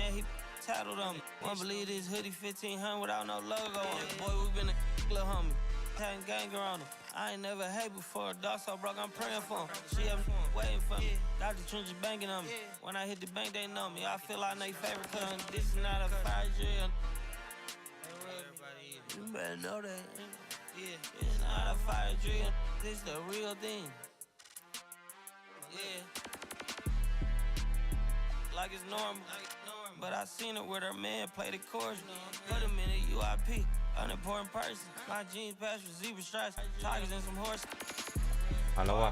man, he tattled on me. Won't believe this hoodie 1500 without no logo on it. Boy, we been a little homie. Having ganger on him. I ain't never hate before. Dog so broke, I'm praying for him. She up waiting for me. Dr. Trench banking on me. When I hit the bank, they know me. I feel like they favorite cousin. This is not a fire drill. You better know that. Yeah, it's not a fire drill. This the real thing. Yeah. Like it's normal. But I seen it with her man play the chorus. Put him in a UIP. Unimportant person. My jeans patch with zebra stripes. Tigers and some horses. มาแล้วว่ะ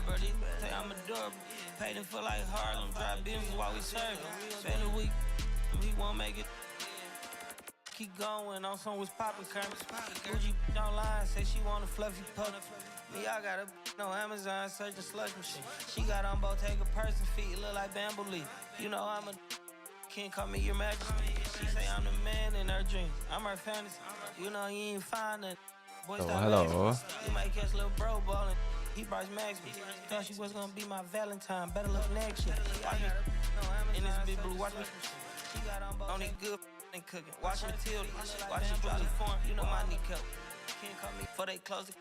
Say I'm adorable. Paid him for like Harlem. Drive business while we serve. Spend a week. We won't make it. Keep going on some was poppin' Kermit. Gucci online, say she want a fluffy pup. Me, I got a no Amazon searching slush machine. She got on Bottega person feet, look like bamboo leaf. You know I'm a can't call me your majesty. She say I'm the man in her dreams. I'm her fantasy. You know you ain't find it. Boy, stop hello. You might catch little bro ballin'. He Bryce Maxby. Thought she was gonna be my Valentine. Better look next year. Watch me in this big blue. Watch me. She got on only good and cooking. Watch Matilda. Watch she drop the form. You know my kneecap. Can't call me for they close it.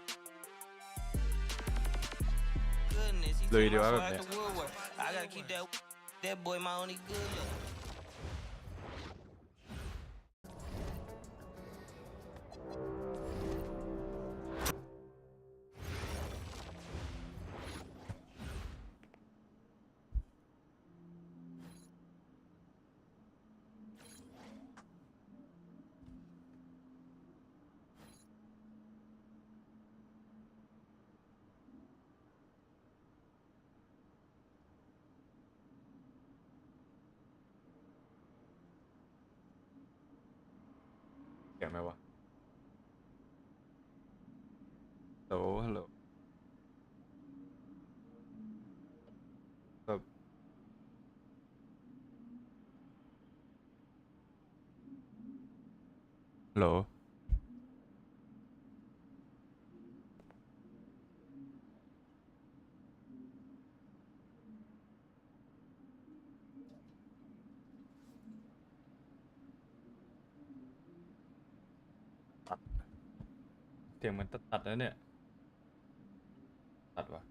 Goodness, he Lười took điều my á swagแบบ to Woodward. I gotta keep that boy my only good look.เสียงไหมวะฮัลโหลแบบฮัลโหลเสียงมันตัดแล้วเนี่ยตัดวะ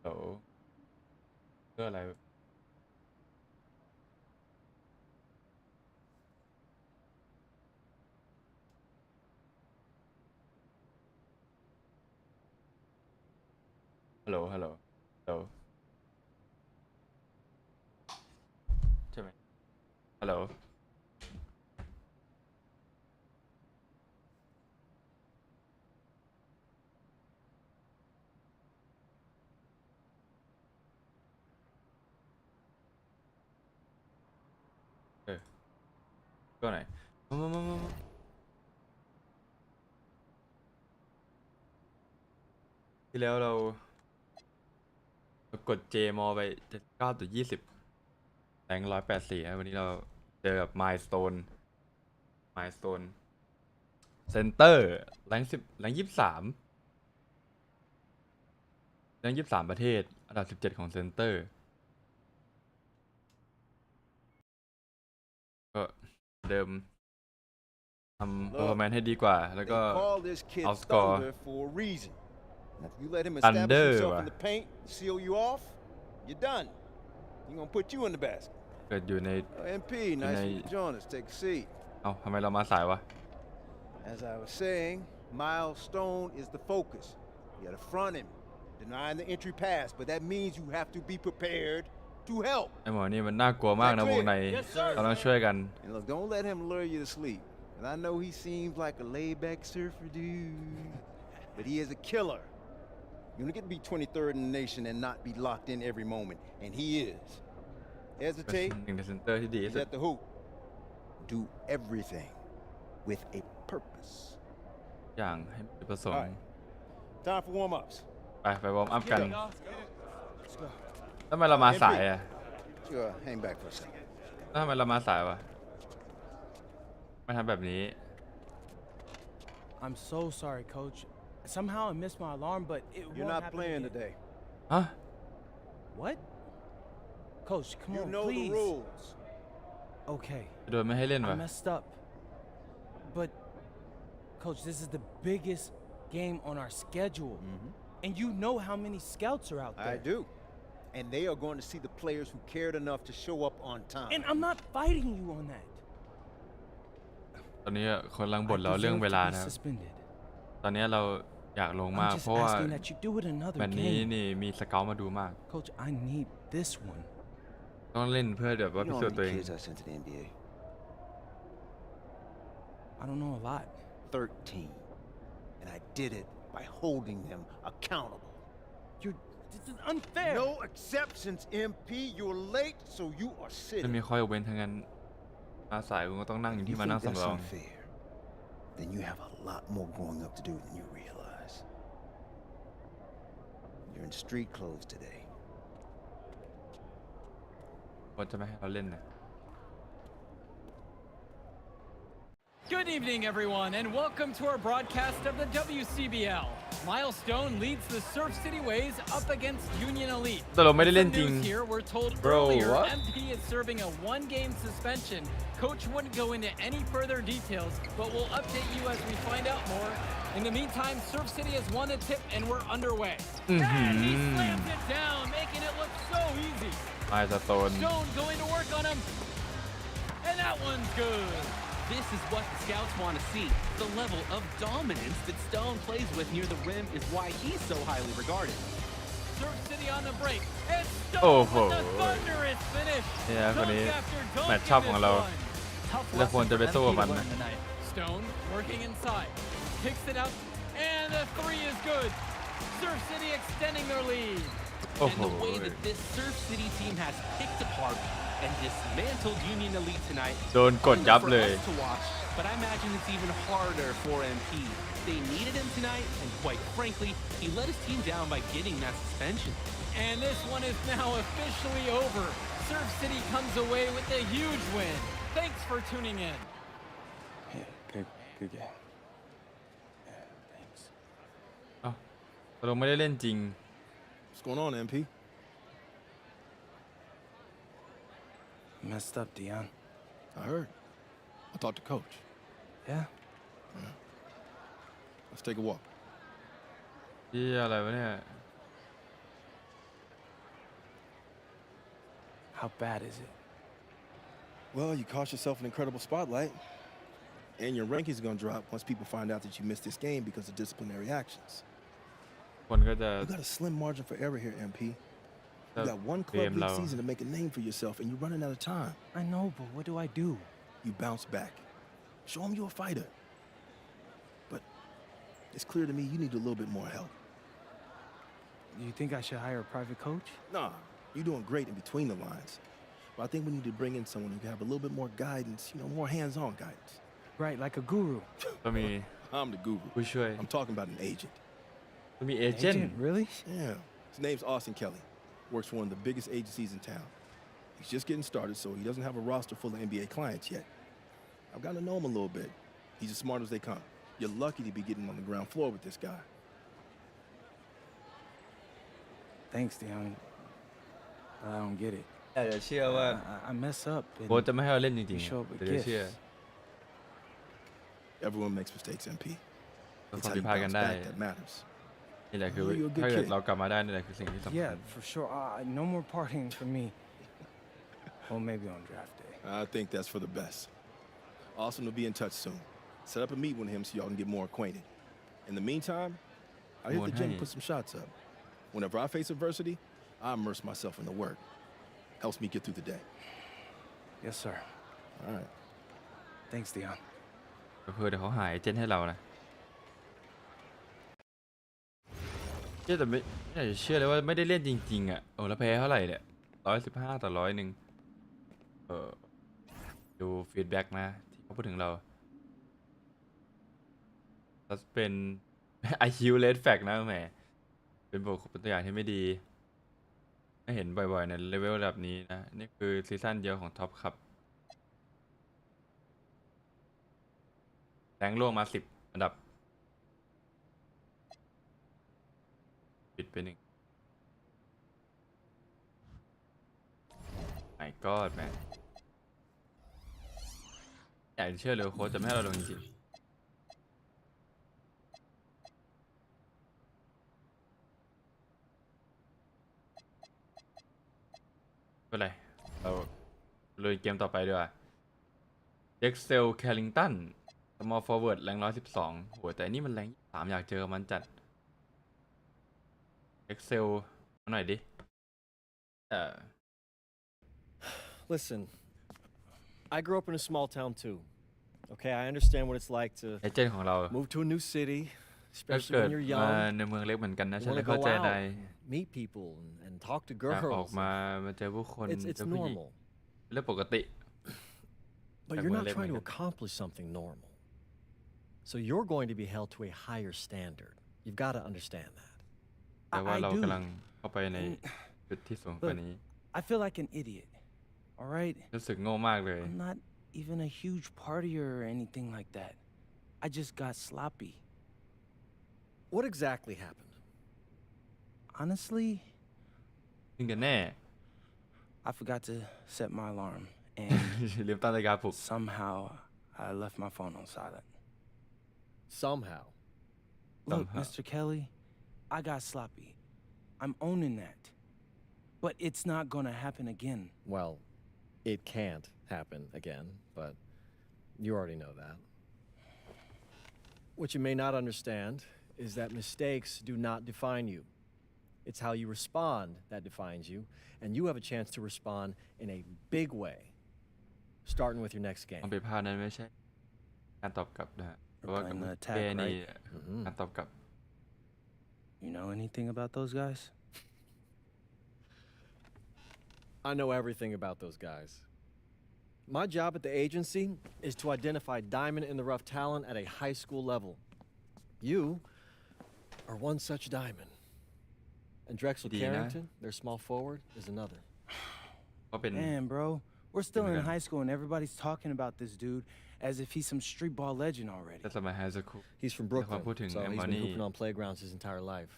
ฮัลโหลเพื่ออะไรฮัลโหลฮัลโหลฮัลโหลใช่ไหมฮัลโหลก็ไหนมาที่แล้วเรากด J มอไป9.20แรง184วันนี้เราเจอกับ Milestone Center แรง10แรง23ประเทศอันดับ17ของ Center ก็เดิมทำ performance ให้ดีกว่าแล้วก็เอาสกอร์ If you let him establish himself in the paint, seal you off, you're done. He's gonna put you in the basket. เกิดอยู่ใน MP, nice to join us. Take a seat. เอ้าทำไมเรามาสายวะ As I was saying, Milestone is the focus. You gotta front him, denying the entry pass, but that means you have to be prepared to help. ไอ้หมอนี่มันน่ากลัวมากนะวงในเราต้องช่วยกัน And look, don't let him lure you to sleep. And I know he seems like a laid-back surfer dude, but he is a killer. You don't get to be 23rd in the nation and not be locked in every moment, and he is. Hesitate, หนึ่งในเซนเตอร์ที่ดีที่ he's สุด at the hoop. Do everything with a purpose. อย่างให้มีจุดประสง All ค์ right, time for warm-ups. ไปวอร์มอัพกัน Let's go. ทำไมเรามาสายอ่ะ Sure, hang back for a second. ทำไมเรามาสายวะไม่ทำแบบนี้ I'm so sorry, Coach. Somehow I missed my alarm, but it You're won't not happen playing again. today. ฮะ What? Coach, come You on, know please. the rules. Okay, โดนไม่ให้เล่น I วะ messed up. But, Coach, this is the biggest game on our schedule. And you know how many scouts are out there. I do. And they are going to see the players who cared enough to show up on time. And I'm not fighting you on that. ตอนนี้คนกำลังบ่น I เราเรื่อง deserve เว to ลา be นะครับ suspended. ตอนนี้เราอยากลงมาก I'm just เพราะว่า asking that you do it another แมตช์นี้ game. นี่มีสเกลมาดูมาก Coach, I need this one. ต้องเล่นเพื่อแบบว่า You พิ know สู how จน์ตัวเอ many ง kids I sent to the NBA? I don't know a lot. 13. And I did it by holding them accountable. This is unfair. No exceptions, MP. You're late, so you are ไม่ sitting. มีข้อยกเว้นทั้งนั้นมาสายคุณก็ต้องนั่งอยู่ You ที่มานั่ง think that's สำรอง unfair? Then you have a lot more growing up to do than you realize. You're in street clothes today. คนจะไม่ให้เราเล่นนะ Good evening, everyone, and welcome to our broadcast of the WCBL. Milestone leads the Surf City Waves up against Union Elite. แต่เราไม่ได้เล่น Some จริง news here, we're told Bro, earlier what? MP is serving a one-game suspension. Coach wouldn't go into any further details, but we'll update you as we find out more. In the meantime, Surf City has won the tip and we're underway. And he slams it down, making it look so easy. ไมล์สโตน Stone going to work on him. And that one's good. This is what the scouts want to see. The level of dominance that Stone plays with near the rim is why he's so highly regarded. Surf City on the break. And Stone Oh, with the boy. thunderous finish. เนี่ยคนนี้ Dunk after dunk แมตช์ชอบ in ของ this เรา one. Tough เราควร lesson จะ for ไป MP สู้กับ to มัน learn tonight. Stone working inside. Kicks it out. And the three is good. Surf City extending their lead. โอ้ And โห the way that this Surf City team has picked apart and dismantled Union Elite tonight. โดนกดยับ for เลย us to watch, but I imagine it's even harder for MP. They needed him tonight, and quite frankly, he let his team down by getting that suspension. And this one is now officially over. Surf City comes away with a huge win. Thanks for tuning in. Yeah, good game. Yeah, thanks. เอ้าแต่เราไม่ได้เล่นจริง What's going on, MP? Messed up, Dion. I heard. I talked to Coach. Yeah? Let's take a walk. ที่อะไรวะเนี่ย How bad is it? Well, you cost yourself an incredible spotlight. And your rankings are going to drop once people find out that you missed this game because of disciplinary actions. คนก็จะ You got a slim margin for error here, MP. You got one เกม club เรา league season to make a name for yourself, and you're running out of time. I know, but what do I do? You bounce back. Show them you're a fighter. But it's clear to me you need a little bit more help. Do you think I should hire a private coach? Nah, you're doing great in between the lines. But I think we need to bring in someone who can have a little bit more guidance, more hands-on guidance. Right, like a guru. ก็มี I'm the guru. ผู้ช่วย I'm talking about an agent. ก็มีเอเจนต์ Agent, really? Yeah. His name's Austin Kelly. Works for one of the biggest agencies in town. He's just getting started, so he doesn't have a roster full of NBA clients yet. I've gotten to know him a little bit. He's as smart as they come. You're lucky to be getting on the ground floor with this guy. Thanks, Dion. I don't get it. แต่จะเชื่อว่า I mess up. and โค้ชจะไม่ให้เราเล่นจริง you show up ๆ with แต่จะเชื่อ gifts. Everyone makes mistakes, MP. เรา It's ความ how ผิ you ดพลาดกัน bounce ได้ back that matters. นี่แหละคือ Oh, you're a good ถ้าเกิด kid. เรากลับมาได้นี่แหละคือสิ่งที่สำคั Yeah, ญ for sure. No more partying for me. Well, maybe on draft day. I think that's for the best. Austin will be in touch soon. Set up a meet with him so y'all can get more acquainted. In the meantime, I hit the gym and put some shots up. Whenever I face adversity, I immerse myself in the work. Helps me get through the day. Yes, sir. All right. Thanks, Dion. ก็คือเดี๋ยวเขาหายเจนให้เรานะเชื่อแต่ไม่อยากจะเชื่อเลยว่าไม่ได้เล่นจริงๆอ่ะโอ้แล้วแพ้เท่าไหร่เนี่ย115-100ดูฟีดแบ็กนะที่เขาพูดถึงเราแล้วเป็น IQ Red Flag นะแหมเป็นตัวอย่างที่ไม่ดีไม่เห็นบ่อยๆในเลเวลระดับนี้นะนี่คือซีซั่นเดียวของท็อปครับแรงล่วงมา10 อันดับปิดไป1 god man อยากจะเชื่อเลยโค้ชจะไม่ให้เราลงจริงๆไม่เป็นไรเราเลยเกมต่อไปดีกว่า Drexel Carrington small forward แรง112โหแต่นี่มันแรง3อยากเจอมันจัด Drexel มาหน่อยดิListen, I grew up in a small town too. Okay, I understand what it's like to เอเจนต์ของเรา move to a new city, ก็ especially เกิด when you're มา young. ในเมืองเล็กเหมือนกันนะ You ฉัน want เลย to เข้า go ใจ out, ได้ meet people, and talk to อยากออก girls. มาเจอผู้คน It's เจอผู้หญิง normal. เรื่องปกติ But you're not trying to accomplish something normal. So you're going to be held to a higher standard. You've got to understand that. แต่ว่า I เรา do. กำลังเข้าไปในจุดที่สูงกว่านี้ I feel like an idiot. All right? รู้สึกโง่มากเลย I'm not even a huge partier or anything like that. I just got sloppy. What exactly happened? Honestly, จริงกันแน่ I forgot to set my alarm, and ลืมตั้งนาฬิกาปลุก somehow I left my phone on silent. Somehow. Look, Somehow. Mr. Kelly, I got sloppy. I'm owning that. But it's not gonna happen again. Well, it can't happen again, but you already know that. What you may not understand is that mistakes do not define you. It's how you respond that defines you, and you have a chance to respond in a big way, starting with your next ความ game. ผิดพลาดนั้นไม่ใช่การตอบกลับนะฮะเพ We're ราะว่า playing กับ the attack, เป้นี่ Mhm. การตอบกลับ You know anything about those guys? I know everything about those guys. My job at the agency is to identify diamond in the rough talent at a high school level. You are one such diamond. And Drexel Dina. Carrington, their small forward, is another. ก็เป็น Man, bro, we're still in Kindergarten. high school and everybody's talking about this dude as if he's some street ball legend already. แต่สมัยไฮสคูล He's from That's why I Brooklyn, put him so in he's money. been hooping on playgrounds his entire life.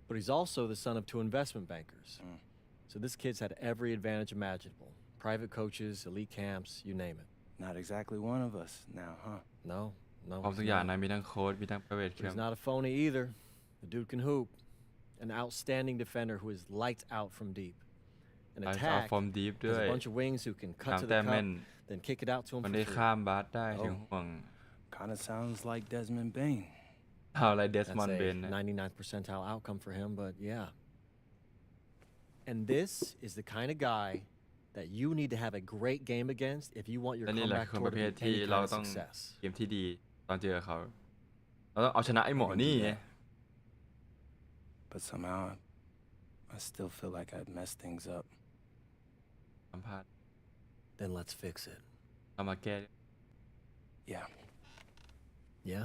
But he's also the son of 2 investment bankers. So this kid's had every advantage imaginable. Private coaches, elite camps, you name it. Not exactly one of us now, huh? No, พร้อม he's ทุกอย่าง not. นะมีทั้งโค้ชมีทั้ง private But he's camp not a phony either. The dude can hoop. An outstanding defender who is lights out from deep. An ไลฟ์เอา attack ฟอร์มดีฟด้ has วย a bunch of wings who can ตา cut ม to แต้ the มแม่น cup, then kick it out to him มัน for ได้ free. ข้ามบาสได้ Oh. ถึงห่วง Kind of sounds like Desmond Bain. เอาอะไรเดส That's มอนด์เบ a น 99th percentile outcome for him, but yeah. And this is the kind of guy that you need to have a great game against if you want your และนี่แหละ comeback คือประ tour เภ to ท be ที่ any เรา kind of ต้อง success. เกมที่ดีตอนเจอเขาเราต้องเอาชนะไอ้หมอนี่ไง But somehow I still feel like I messed things up. สัมภาษณ์ Then let's fix it. เอามาแก้ Yeah. Yeah?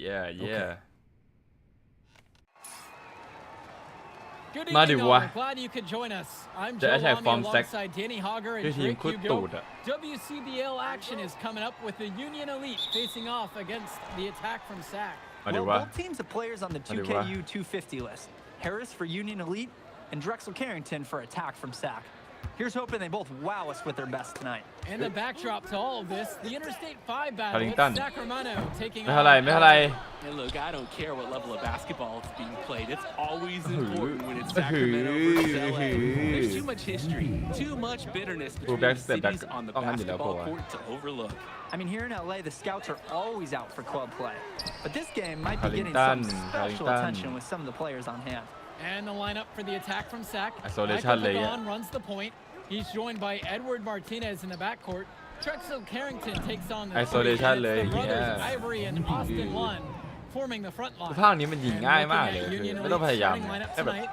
yeah Good Ma evening, đi all. qua. Glad you could join us. I'm Để Joe chạy Lamy form sec. alongside Danny Hogger ด้วย and ทีม Drake โคุด Hugo. ตูดอ่ะ WCBL action is coming up with the Union Elite facing off against the attack from SAC. มาดี Well, วะ both teams have players on the What do you 2KU 250 list. Harris for Union Elite and Drexel Carrington for attack from SAC. Here's hoping they both wow us with their best tonight. And the backdrop to all of this, the Interstate 5 battle Carrington. with Sacramento taking ไม่เท่าไรไม่เท่าไร And look, I don't care what level of basketball is being played. It's always Ooh. important when it's Sacramento versus LA. Ooh. There's too much history, too much bitterness between back the step back. cities on the Oh, hand it up, basketball boy. court to overlook. I mean, here in LA, the scouts are always out for club play. But this game might be getting Carrington, some special Carrington. attention with some of the players on hand. And the lineup for the attack from SAC. Isolation Michaelเลยอะ Pagan runs the point. He's joined by Edward Martinez in the backcourt. Drexel Carrington takes on the Isolation three, and it's เลย the brothers yeah. Ivory and Austin Lund forming the front line. ภาคนี้มันยิง And ง่าย looking มาก at เลยคือ Union ไม่ต้องพ Elite's ยายาม starting lineup แค่แบบ tonight.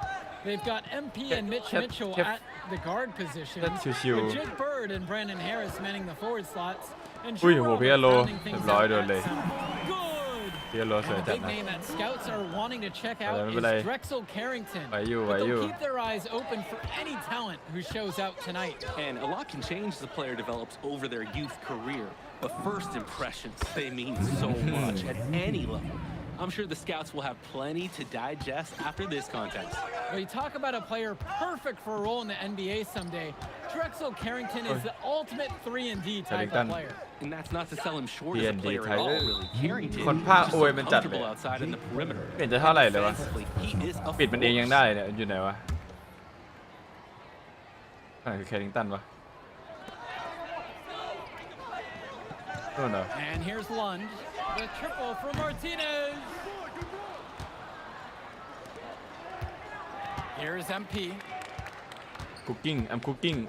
They've got MP and Mitch Kept- Mitchell kept- at the guard position. That's chill. With Jake Bird and Brandon Harris manning the forward slots. And อุ้ย Drew โห Roberts พี่อโล rounding เรีย things บร้อย out โดน at เลย center. Good. พี่อโลสวย And a จัด big นะ name that scouts are wanting to check out ไม่เป็นไร is Drexel Carrington. ไหวอยู่ But ไหวอยู่ they'll keep their eyes open for any talent who shows out tonight. And a lot can change as the player develops over their youth career. But first impressions, they mean so much at any level. I'm sure the scouts will have plenty to digest after this contest. Well, you talk about a player perfect for a role in the NBA someday. Drexel Carrington is the ultimate 3-and-D type Carrington. of player. And that's not to sell him short as a 3&D player at type. all, really. Carrington คน is ภาค just โอ so ยมันจัดเลย comfortable outside in the perimeter. เปลี่ยนจะเท่าไหร่เลยวะ Defensively, he is a ปิดมันเองยัง force. ได้เนี่ยอยู่ไหนวะไหนคือแคริงตันวะนู่นเหรอ And here's Lund. The triple from Martinez. Here's MP. คุกกิ้งI'm cooking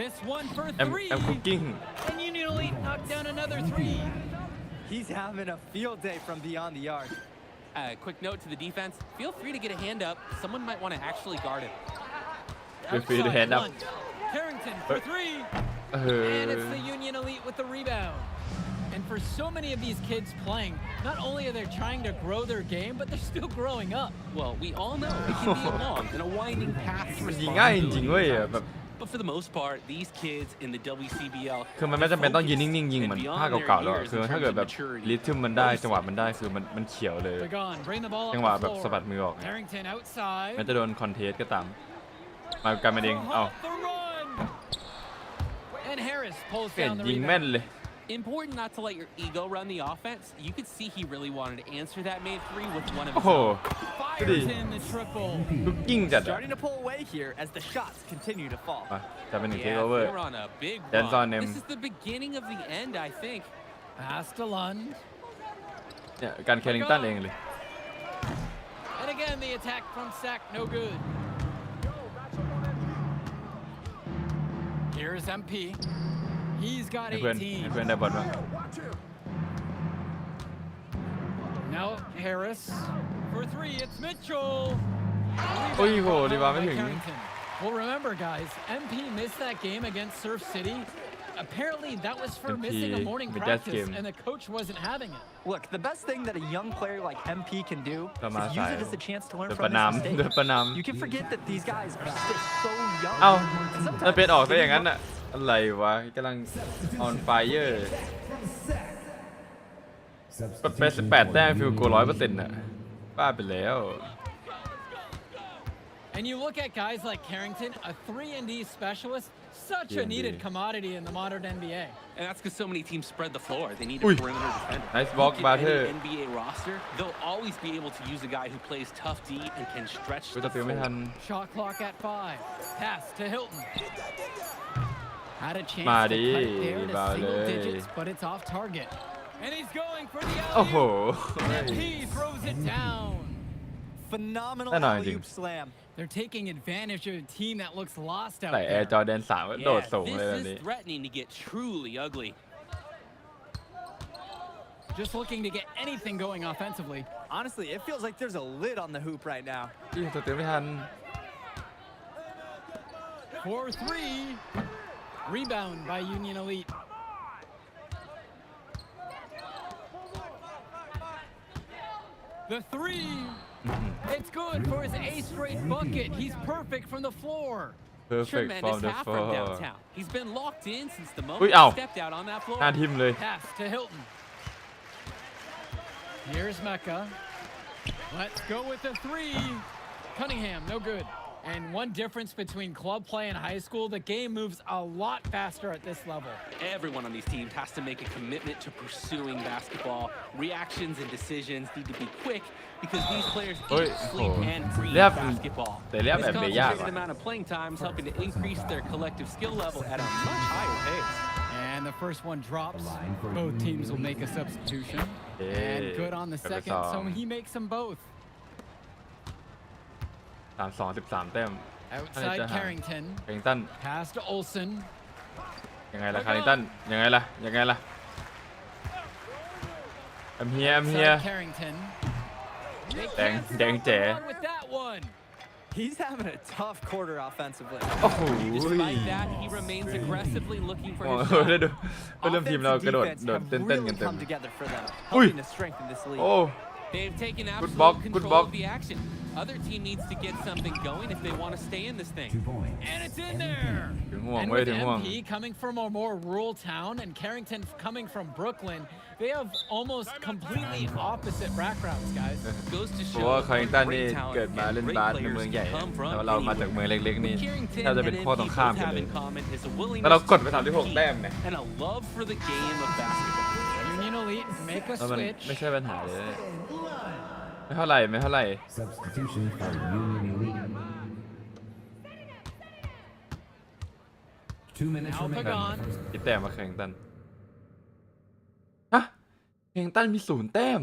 This one for I'm 3. cooking And Union Elite knocked down another 3. He's having a field day from beyond the arc. Quick note to the defense. Feel free to get a hand up. Someone might want to actually guard him. Feel free to Outside hand up. Lund. Carrington for 3. เอ And อ it's the Union Elite with the rebound. And for so many of these kids playing, not only are they trying to grow their game, but they're still growing up. Well, we all know it can be a long and a winding path to มันยิงง่ายจริงๆเว้ย responsibility แบบ But for the most part, these kids in the WCBL คือมันไม่จำเป็นต้องยืนนิ่งๆยิงเหมือนภาคเก่าๆแล้วอะคือถ้าเกิดแบบริทึมมันได้จังหวะมันได้คือมันเขียวเลย Pagan, bring the ball จังหวะ up แบ the บสะบัด floor. มือออก Carrington outside. แม้จะโดนคอนเทสก็ตามมากันมาเองเอ้า The run. And Harris pulls เปลี่ยน down the ยิงแม่น rebound. เลย Important not to let your ego run the offense. You could see he really wanted to answer that made three with one of โอ้ his โห own. Fires in the triple. คุกกิ้งจัดอะ Starting to pull away here as the shots continue to fall. มาจะเป็นหนึ่งเทค Yeah, โอเวอร์ they're on a big Dance on run. him. This is the beginning of the end, I think. Pass to Lund. เนี่ยการแคริงตันเองเลย And again, the attack from Sack, no good. Here's MP. He's got ให้เพื่อน 18. ให้เพื่อนได้บอลบ้าง Now Harris for 3. It's Mitchell. โอ้ยโห Rebound รีบาวไม่ถึง by Carrington. Well, remember, guys, MP missed that game against Surf City. Apparently, that was for MP missing a morning missed that practice, game. and the coach wasn't having it. Look, the best thing that a young player like MP can do Come is on, use it Sire. as a chance to learn เดือ from ประนาม his เดือ mistakes. ประนาม You can forget that these guys are still so young. เอ้า And sometimes ถ้าเป็นออกซะอย่างนั้นอะอะไรวะกำลัง on fire 88 แต้มฟิลโก 100% อะบ้าไปแล้ว And you look at guys like Carrington, a 3-and-D specialist, such a 3&D. needed commodity in the modern NBA. And that's because so many teams spread the floor. They need a Ui. perimeter defender. Nice block Look by at her. any NBA roster, they'll always be able to use a guy who plays tough D and can stretch ก็ the จะฟิลไม่ทั floor. น Shot clock at 5. Pass to Hilton. Had a chance Ma to đi, cut it there to vào single đây. digits, but it's off target. And he's going for the โอ้โห alley-oop. And he throws it down. phenomenal Ano, alley-oop Jing? slam. They're taking advantage of a team that looks lost out ใส่แอ there. ร์จอแดน3โดด Yeah, สูงเลยแบบ this นี้ is threatening to get truly ugly. Just looking to get anything going offensively. Honestly, it feels like there's a lid on the hoop right now. ที่สเตียไม่ทัน For 3. Rebound by Union Elite. The 3. It's good for his 8th straight bucket. He's perfect from the floor. perfect Tremendous from the half from floor downtown. He's been locked in since the moment Ui, he ow. stepped out on that floor. หน้าทิมเลย Pass to Hilton. Here's Mecca. Let's go with the 3. Cunningham, no good. And one difference between club play and high school, the game moves a lot faster at this level. Everyone on these teams has to make a commitment to pursuing basketball. Reactions and decisions need to be quick because these players Ui, eat, sleep, oh. and breathe Lihat- basketball. They lihat Thisแบบเบย่า concentrated ว่ะ amount of playing time is helping to increase their collective skill level at a much higher pace. And the first one drops. Both teams will make a substitution. And good on the second, so he makes them both. 32-13 แต้ม Outside Jaha. Carrington. แคริงตัน Pass to Olsen. ยังไงล่ะแคริงตันยังไงล่ะยังไงล่ะ I'm here I'm here Outside Carrington. They Dang, can't dang stop the trẻ. run with that one. He's having a tough quarter offensively. โอ้โห Despite that, he remains aggressively looking for โอ้ his โห shot. ได้ดูเริ่มทีมเรา Offense กระ and โดด defense โดด have เต้นๆ really กันเต็ม come together for them, Ui. helping to strengthen this lead. โอ้ They've taken Good absolute block, good control block. of the action. Other team needs to get something going if they want to stay in this thing. And it's in there. ถึงห่วง And เว้ย with ถึงห่วง MP coming from a more rural town and Carrington coming from Brooklyn, they have almost completely opposite backgrounds, guys. Goes to เพราะ show ว่า what คาริงตัน great นี่ talent เกิดมา and เล่น great บาสใน players เมืองใหญ่ can นะ come from แต่ว่าเรามาจาก anywhere. เมืองเล็กๆนี่ What Carrington แทบจะเป็น and ข้อตรง MP ข้าม both กัน have เลย in common is a แล้วเรา willingness กดไป to 36 แต้มเนี่ย compete and a love for the game of basketball. Union Elite make a แล้วมัน switch. ไม่ใช่ปัญหาเลย ไม่เท่าไหร่ไม่เท่าไหร่ Substitution for Union Elite. 2 minutes Now remaining. Pagan. กี่แต้มมาแข่งตันฮะแข่งตันมี0 แต้ม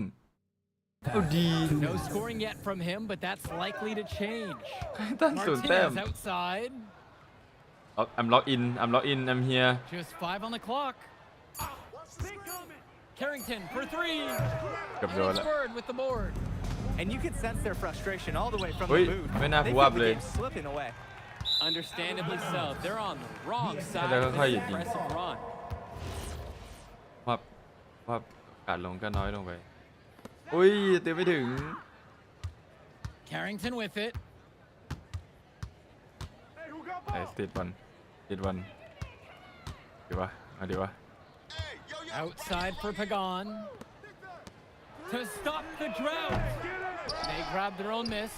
เอาดี No scoring yet from him, but that's likely to change. แข่งตัน0 แต้ม Martinez outside. I'm locked in I'm here Just 5 on the clock. Carrington for 3. เกือบ And โดน it's ละ Bird with the board. And you can sense their frustration all the way from Ui, the booth.ไม่น่า They พู feel ด the เลย game slipping away. Understandably so. They're on the wrong side Hello, of how this you doing? impressive run. ว่าการลงก็น้อยลงไป อุ้ยเตีไม่ถึง Carrington with it. ไอ้ติดบอลดีวะเอาดีวะ Outside for Pagan. To stop the drought. They grab their own miss.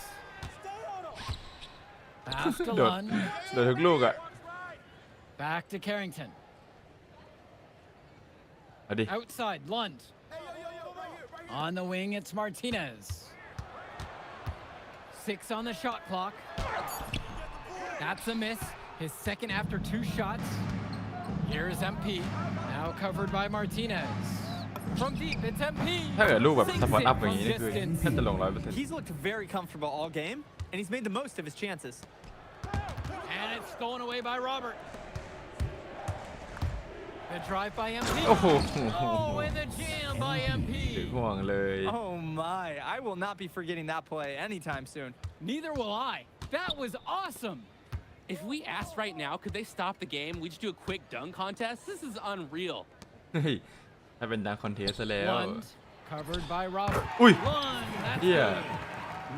Pass to โดด Lund. โดดทุกลูกอ่ะ Back to Carrington. เอาดิ Outside, Lund. On the wing, it's Martinez. 6 on the shot clock. That's a miss. His second after 2 shots. Here's MP. Now covered by Martinez. From deep, it's MP. ถ้าเกิดลูกแบบ Sinks สปอร์ต it อัพอย่าง from นี้นี่คือ distance. แค่จะลง 100% He's looked very comfortable all game, and he's made the most of his chances. And it's stolen away by Robert. The drive by MP. โอ้โห Oh, and the jam by ถึง MP. ห่วงเลย Oh my, I will not be forgetting that play anytime soon. Neither will I. That was awesome. If we asked right now, could they stop the game? We just do a quick dunk contest? This is unreal. เฮ้ยถ้าเป็นดังคอนเทสซะแล้ว Lund covered by Robert. Ui. Lund, that's Yeah. good.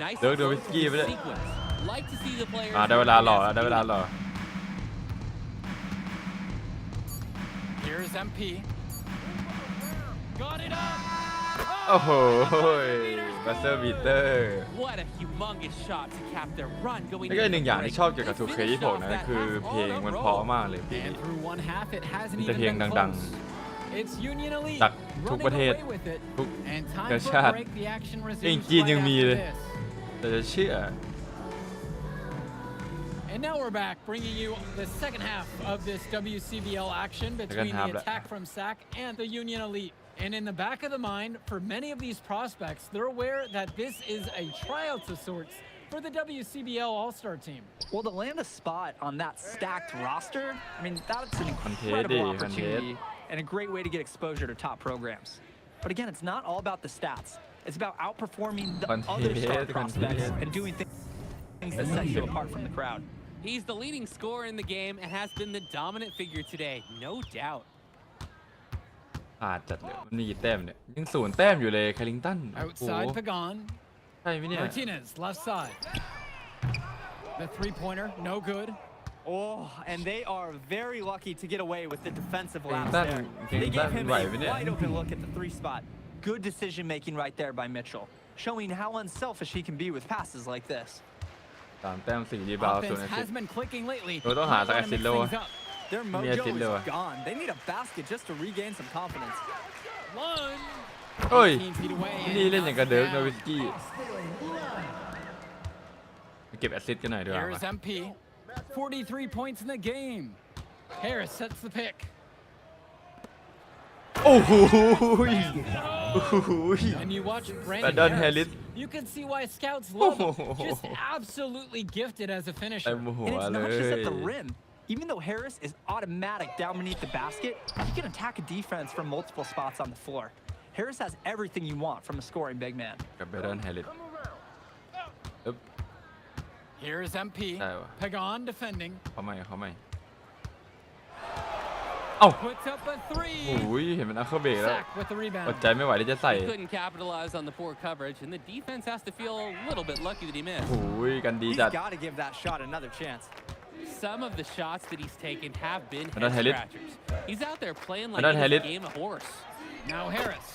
Nice Được, được, flow whiskey from the với đấy. sequence. Like to see the players ได้เวลาหล่อ work ได้เวลา as a หล่อ Here's MP. Got it up. โอ้โหบัสเซอร์บีเตอร์ team. What a humongous shot to cap their run going แล้วก็ into หนึ่ง the อย่าง break. ที่ชอบเกี่ยวกับ They 2K finished ที่ผม off นะ that คือ half เพลง on a มัน roll. เพราะมากเลยพี่ And through one half, it hasn't Mình even thể hiện been đằng close. It's Union Elite จากทุก running ประเทศ away with it. ทุก And time เชื้อ for ชา a ติ break. The action เอง resumes จีน right ยังมีเลย after this. แต่จะเชื่อ And now we're back, bringing you the second half of this WCBL action between half the lah. attack from SAC and the Union Elite. And in the back of the mind, for many of these prospects, they're aware that this is a tryout of sorts for the WCBL All-Star team. Well, to land a spot on that stacked roster, I mean, that's an Contest, incredible contest. opportunity and a great way to get exposure to top programs. But again, it's not all about the stats. It's about outperforming the other star Contest, prospects contest. and doing things that set you apart from the crowd. He's the leading scorer in the game and has been the dominant figure today, no doubt. พลาดจัดเลยมันมีกี่แต้มเนี่ยยัง0 แต้มอยู่เลยคาริงตันโอ้โห Outside Pagan. ใช่ไหมเนี่ย Martinez, left side. The three-pointer, no good. Oh, and they are very lucky to get away with the defensive lapse that- there. can They that gave him right, a isn't it? wide open look at the 3 spot. Good decision making right there by Mitchell, showing how unselfish he can be with passes like this. 3 แต้ม4รีบาวด์ Offense 0 แอสซิส has been clicking lately. Rồi tôi hỏi Might sao wanna mix Asilo things à? up. Their Mia mojo Tilo à? is gone. They need a basket just to regain some confidence. Lund. เฮ้ย 18 feet away นี่ and เล่นอย่างกับเดิร์ก knocks นา it วิ down. สกี้เก็บแอสซิสต์กันหน่อยดีกว่า Here's MP. 43 points in the game. Harris sets the pick. โอ้โหโอ้โห And you watch Brandon Brandon Harris. Harris. You can see why scouts love him. Oh. Just absolutely gifted as a เต็ finisher. มหัว And it's เล not just at ย the rim. Even though Harris is automatic down beneath the basket, he can attack a defense from multiple spots on the floor. Harris has everything you want from a scoring big man. กับเบรนแฮร์ริส Here's MP. Sao à? Pagan defending. เขาไม่ เอ้า Puts up a โอ้ three. ยเห็นมันเอาเข้าเบรกแล้ว Sack with the อ rebound. ดใจไม่ไหวที่จะใส่ He couldn't capitalize on the poor coverage, and the defense has to feel a little bit lucky that he missed. โอ้ยกันดี He's จัด got to give that shot another chance. Some of the shots that he's taken have been Another head Harris. scratchers. He's out there playing like Another it's a Harris. game of horse. Now Harris.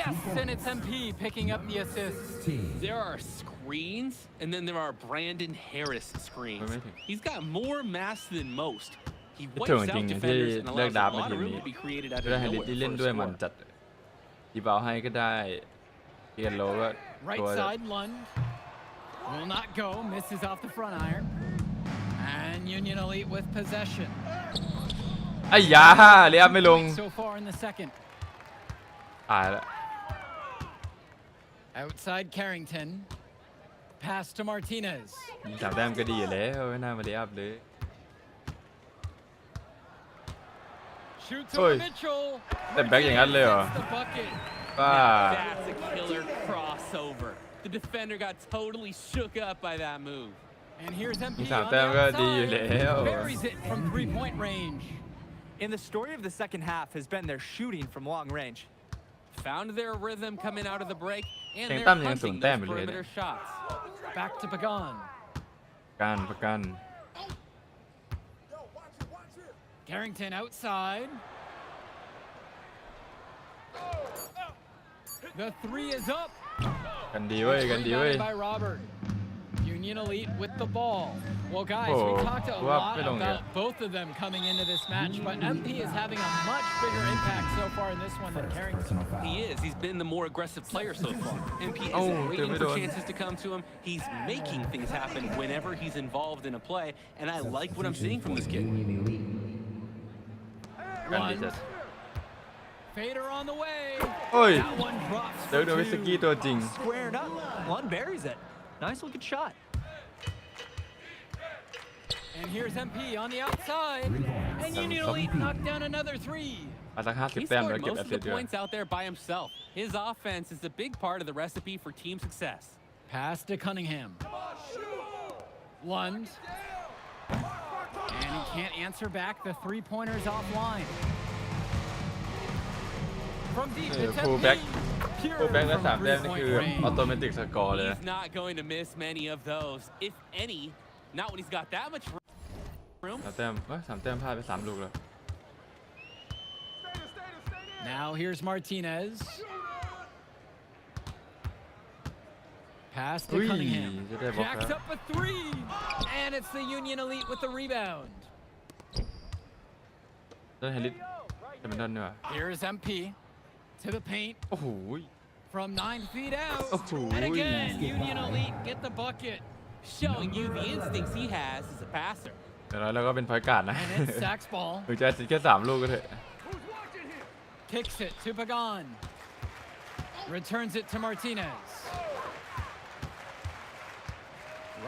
Yes, and it's MP picking up the assist. There are screens, and then there are Brandon Harris screens. Amazing. He's got more mass than most. He เถิง wipes จริง out ๆที่ defenders and เลือก allows ดา a บมา lot ที of ม room นี้ to be created out เพื่อ of ให้ลิท nowhere ที่เล่น for ด้วย a มัน score. จัดทีเบาให้ก็ได้ทีกันโลก็ Right ตัว side, Lund. Will not go. Misses off the front iron. And Union Elite with possession. ไอ้ยาเลี้ยบไม่ลง So far in the second. ตายแล้ว Outside Carrington. Pass to Martinez. สามแต้มก็ดีอยู่แล้วไม่น่ามาเลี้ยบเลย Shoot Oi. to Mitchell. Step backอย่างนั้นเลยเหรอ Martinez hits the bucket. ป้า That's a killer crossover. The defender got totally shook up by that move. And here's MP มีสาม on แต้ม the ก็ดีอยู่แล้ outside. ว Buries it from three-point range. And the story of the second half has been their shooting from long range. Found their rhythm coming out of the break, and เสียง they're ตั้มยังสูง hunting แต้ม those อยู่เลยเนี่ย perimeter shots. Back to Pagan. ประกัน Carrington outside. The three is up. กันดีเว้ยกันดีเว้ย Rebounded by Robert. Union Elite with the ball. Well, guys, Oh, we talked a well, lot we don't about get- both of them coming into this match, but MP is having a much bigger impact so far in this one than Carrington. He is. He's been the more aggressive player so far. MP Oh, isn't waiting for David. chances to come to him. He's making things happen whenever he's involved in a play, and I like what I'm seeing from this kid. Union Elite. กันดีจัด Fader on the way. โอ้ย That one drops เดิ for ร์กโนวิส two. กี้ตัวจริง Squared up. Lund buries it. Nice looking shot. And here's MP on the outside. And Union Elite knocked down another three. มาสัก He 50 แต้มแล้ว scored เก็บ most แอ of สซิส the ต์ด้วย points out there by himself. His offense is a big part of the recipe for team success. Pass to Cunningham. Lund. And he can't answer back. The three-pointer's offline. From deep, it's pull MP. back. Pure โอ้แบงค์ได้ from สามแต้มนี่ three-point คือ range. ออโตเมติกสกอร์เลยนะ He's not going to miss many of those, if any. Not when he's got that much room. สามแต้มสามแต้มพลาดไป3 ลูกแล้ว Now here's Martinez. Pass to Ui, Cunningham.จะได้บล็อก Jacks แล้ว up a three. And it's the Union Elite with the rebound. เดินเฮลิสจะเป็นด้านเนื้อ Here's MP to the paint โอ้โห from 9 feet out. Oh, And again, ui. Union Elite get the bucket. Showing you the instincts he has as a passer. เดี๋ยวเราก็เป็นพอยการ์ดนะ And it's Sachs ball. ถึงจะแค่3 ลูกก็เถอะ Kicks it to Pagan. Returns it to Martinez.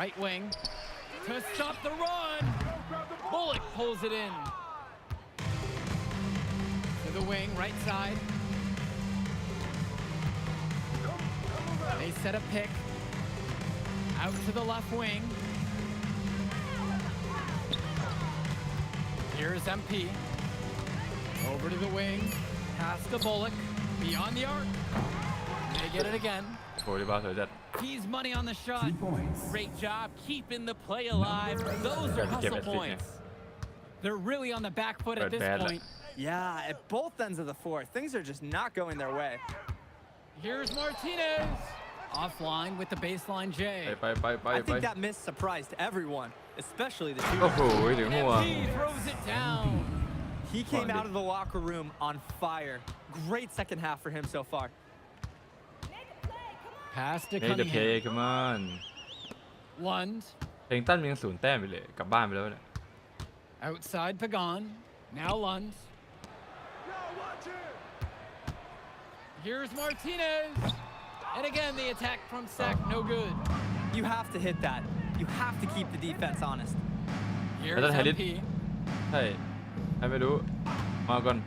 Right wing to stop the run. Bullock pulls it in. To the wing, right side. They set a pick. Out to the left wing. Here's MP. Over to the wing. Pass to Bullock. Beyond the arc. They get it again. โอ้ยบาสสวยจัด He's money on the shot. 2 points. Great job keeping the play alive. Those are Gotta give hustle it, points. They're really on the back foot at But this bad luck. point. Yeah, at both ends of the floor, things are just not going their way. Here's Martinez. Offline with the baseline J. ไป I think that miss surprised everyone, especially the โอ้ shooter. โหถึงห่วง MP throws it down. He came Blinded. out of the locker room on fire. Great second half for him so far. Pass to เมย์เดเพย์ Cunningham. คัมอน Lund. เพลงตั้นยัง0 แต้มไปเลยกลับบ้านไปแล้วเนี่ย Outside Pagan. Now Lund. Here's Martinez. And again, the attack from Sack, no good. You have to hit that. You have to keep the defense honest. Here's Another headed. MP. ใช่ใครไม่รู้มาก่อน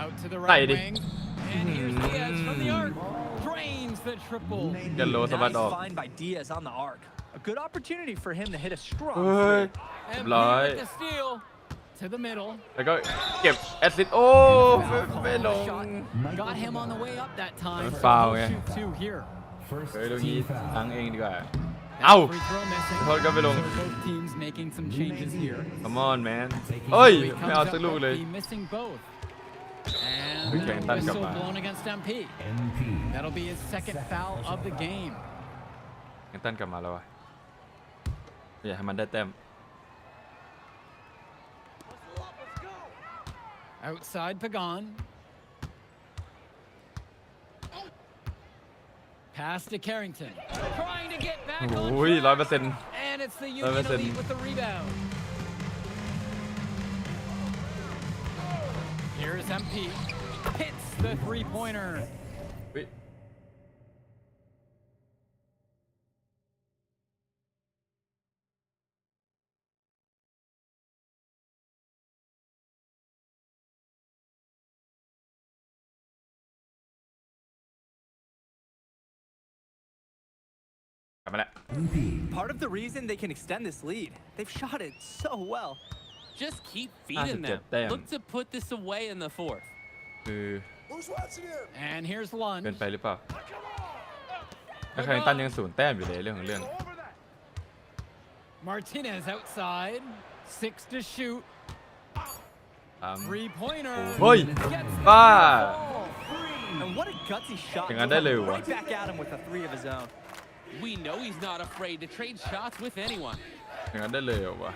Out to the Tidy. right wing. And here's Diaz from the arc. Drains the triple. กันโลสะบัดออก Nice find by Diaz on the arc. A good opportunity for him to hit a strong เฮ้ย three. MP Right. with the steal. To to the middle. แล้วก็เก็บแอสซิสต์โอ้ไม่ลง Shot. Got him on the way up that time. So Foul, he'll yeah. shoot two here. First เฮ้ยตรงนี้ team foul. ทั้งเองดีกว่า That เอ้า free throw missing. โทษก็ไปลง So both teams making some changes here. Come on man เอ้ย He ไม่เอา comes สัก up ลูก with เลย the missing both. And Okay, the that's whistle good. blown against MP. MP. That'll be his second foul of the game. ยังตันกลับมาแล้ววะอยากให้มันได้แต้ม Outside Pagan. Pass to Carrington. Trying to get back โอ้ on ย track. 100% And it's the Union 100% Elite with the rebound. Here's MP. Hits the three-pointer. เฮ้ยกลับมาแล้ว MP. Part of the reason they can extend this lead, they've shot it so well. Just keep feeding them. 57 แต้ม Look to put this away in the fourth. คือ And here's เกิน Lund. ไปหรือเปล่าถ้าใครตันยัง0 แต้มอยู่เลยเรื่องของเรื่อง Martinez outside. 6 to shoot. Three-pointer. เฮ้ย Gets บ้า the ball. And what a gutsy shot. Tingnanได้เลยว่ะ Right back at him with a three of his own. We know he's not afraid to trade shots with anyone. อย่างนั้นได้เลยเหรอวะ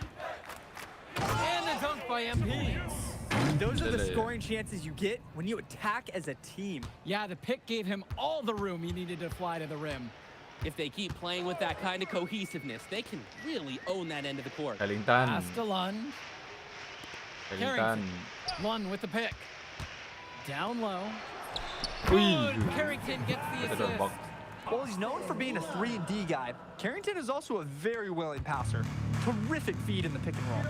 And the dunk by MP. Those are the Really? scoring chances you get when you attack as a team. Yeah, the pick gave him all the room he needed to fly to the rim. If they keep playing with that kind of cohesiveness, they can really own that end of the court. แคลิงตัน Pass to Lund. แคลิงตัน Lund with the pick. Down low. อุ้ย Good. Carrington gets the จะโดนบล็อก assist. Well, he's known for being a 3-and-D guy. Carrington is also a very willing passer. Terrific feed in the pick and roll.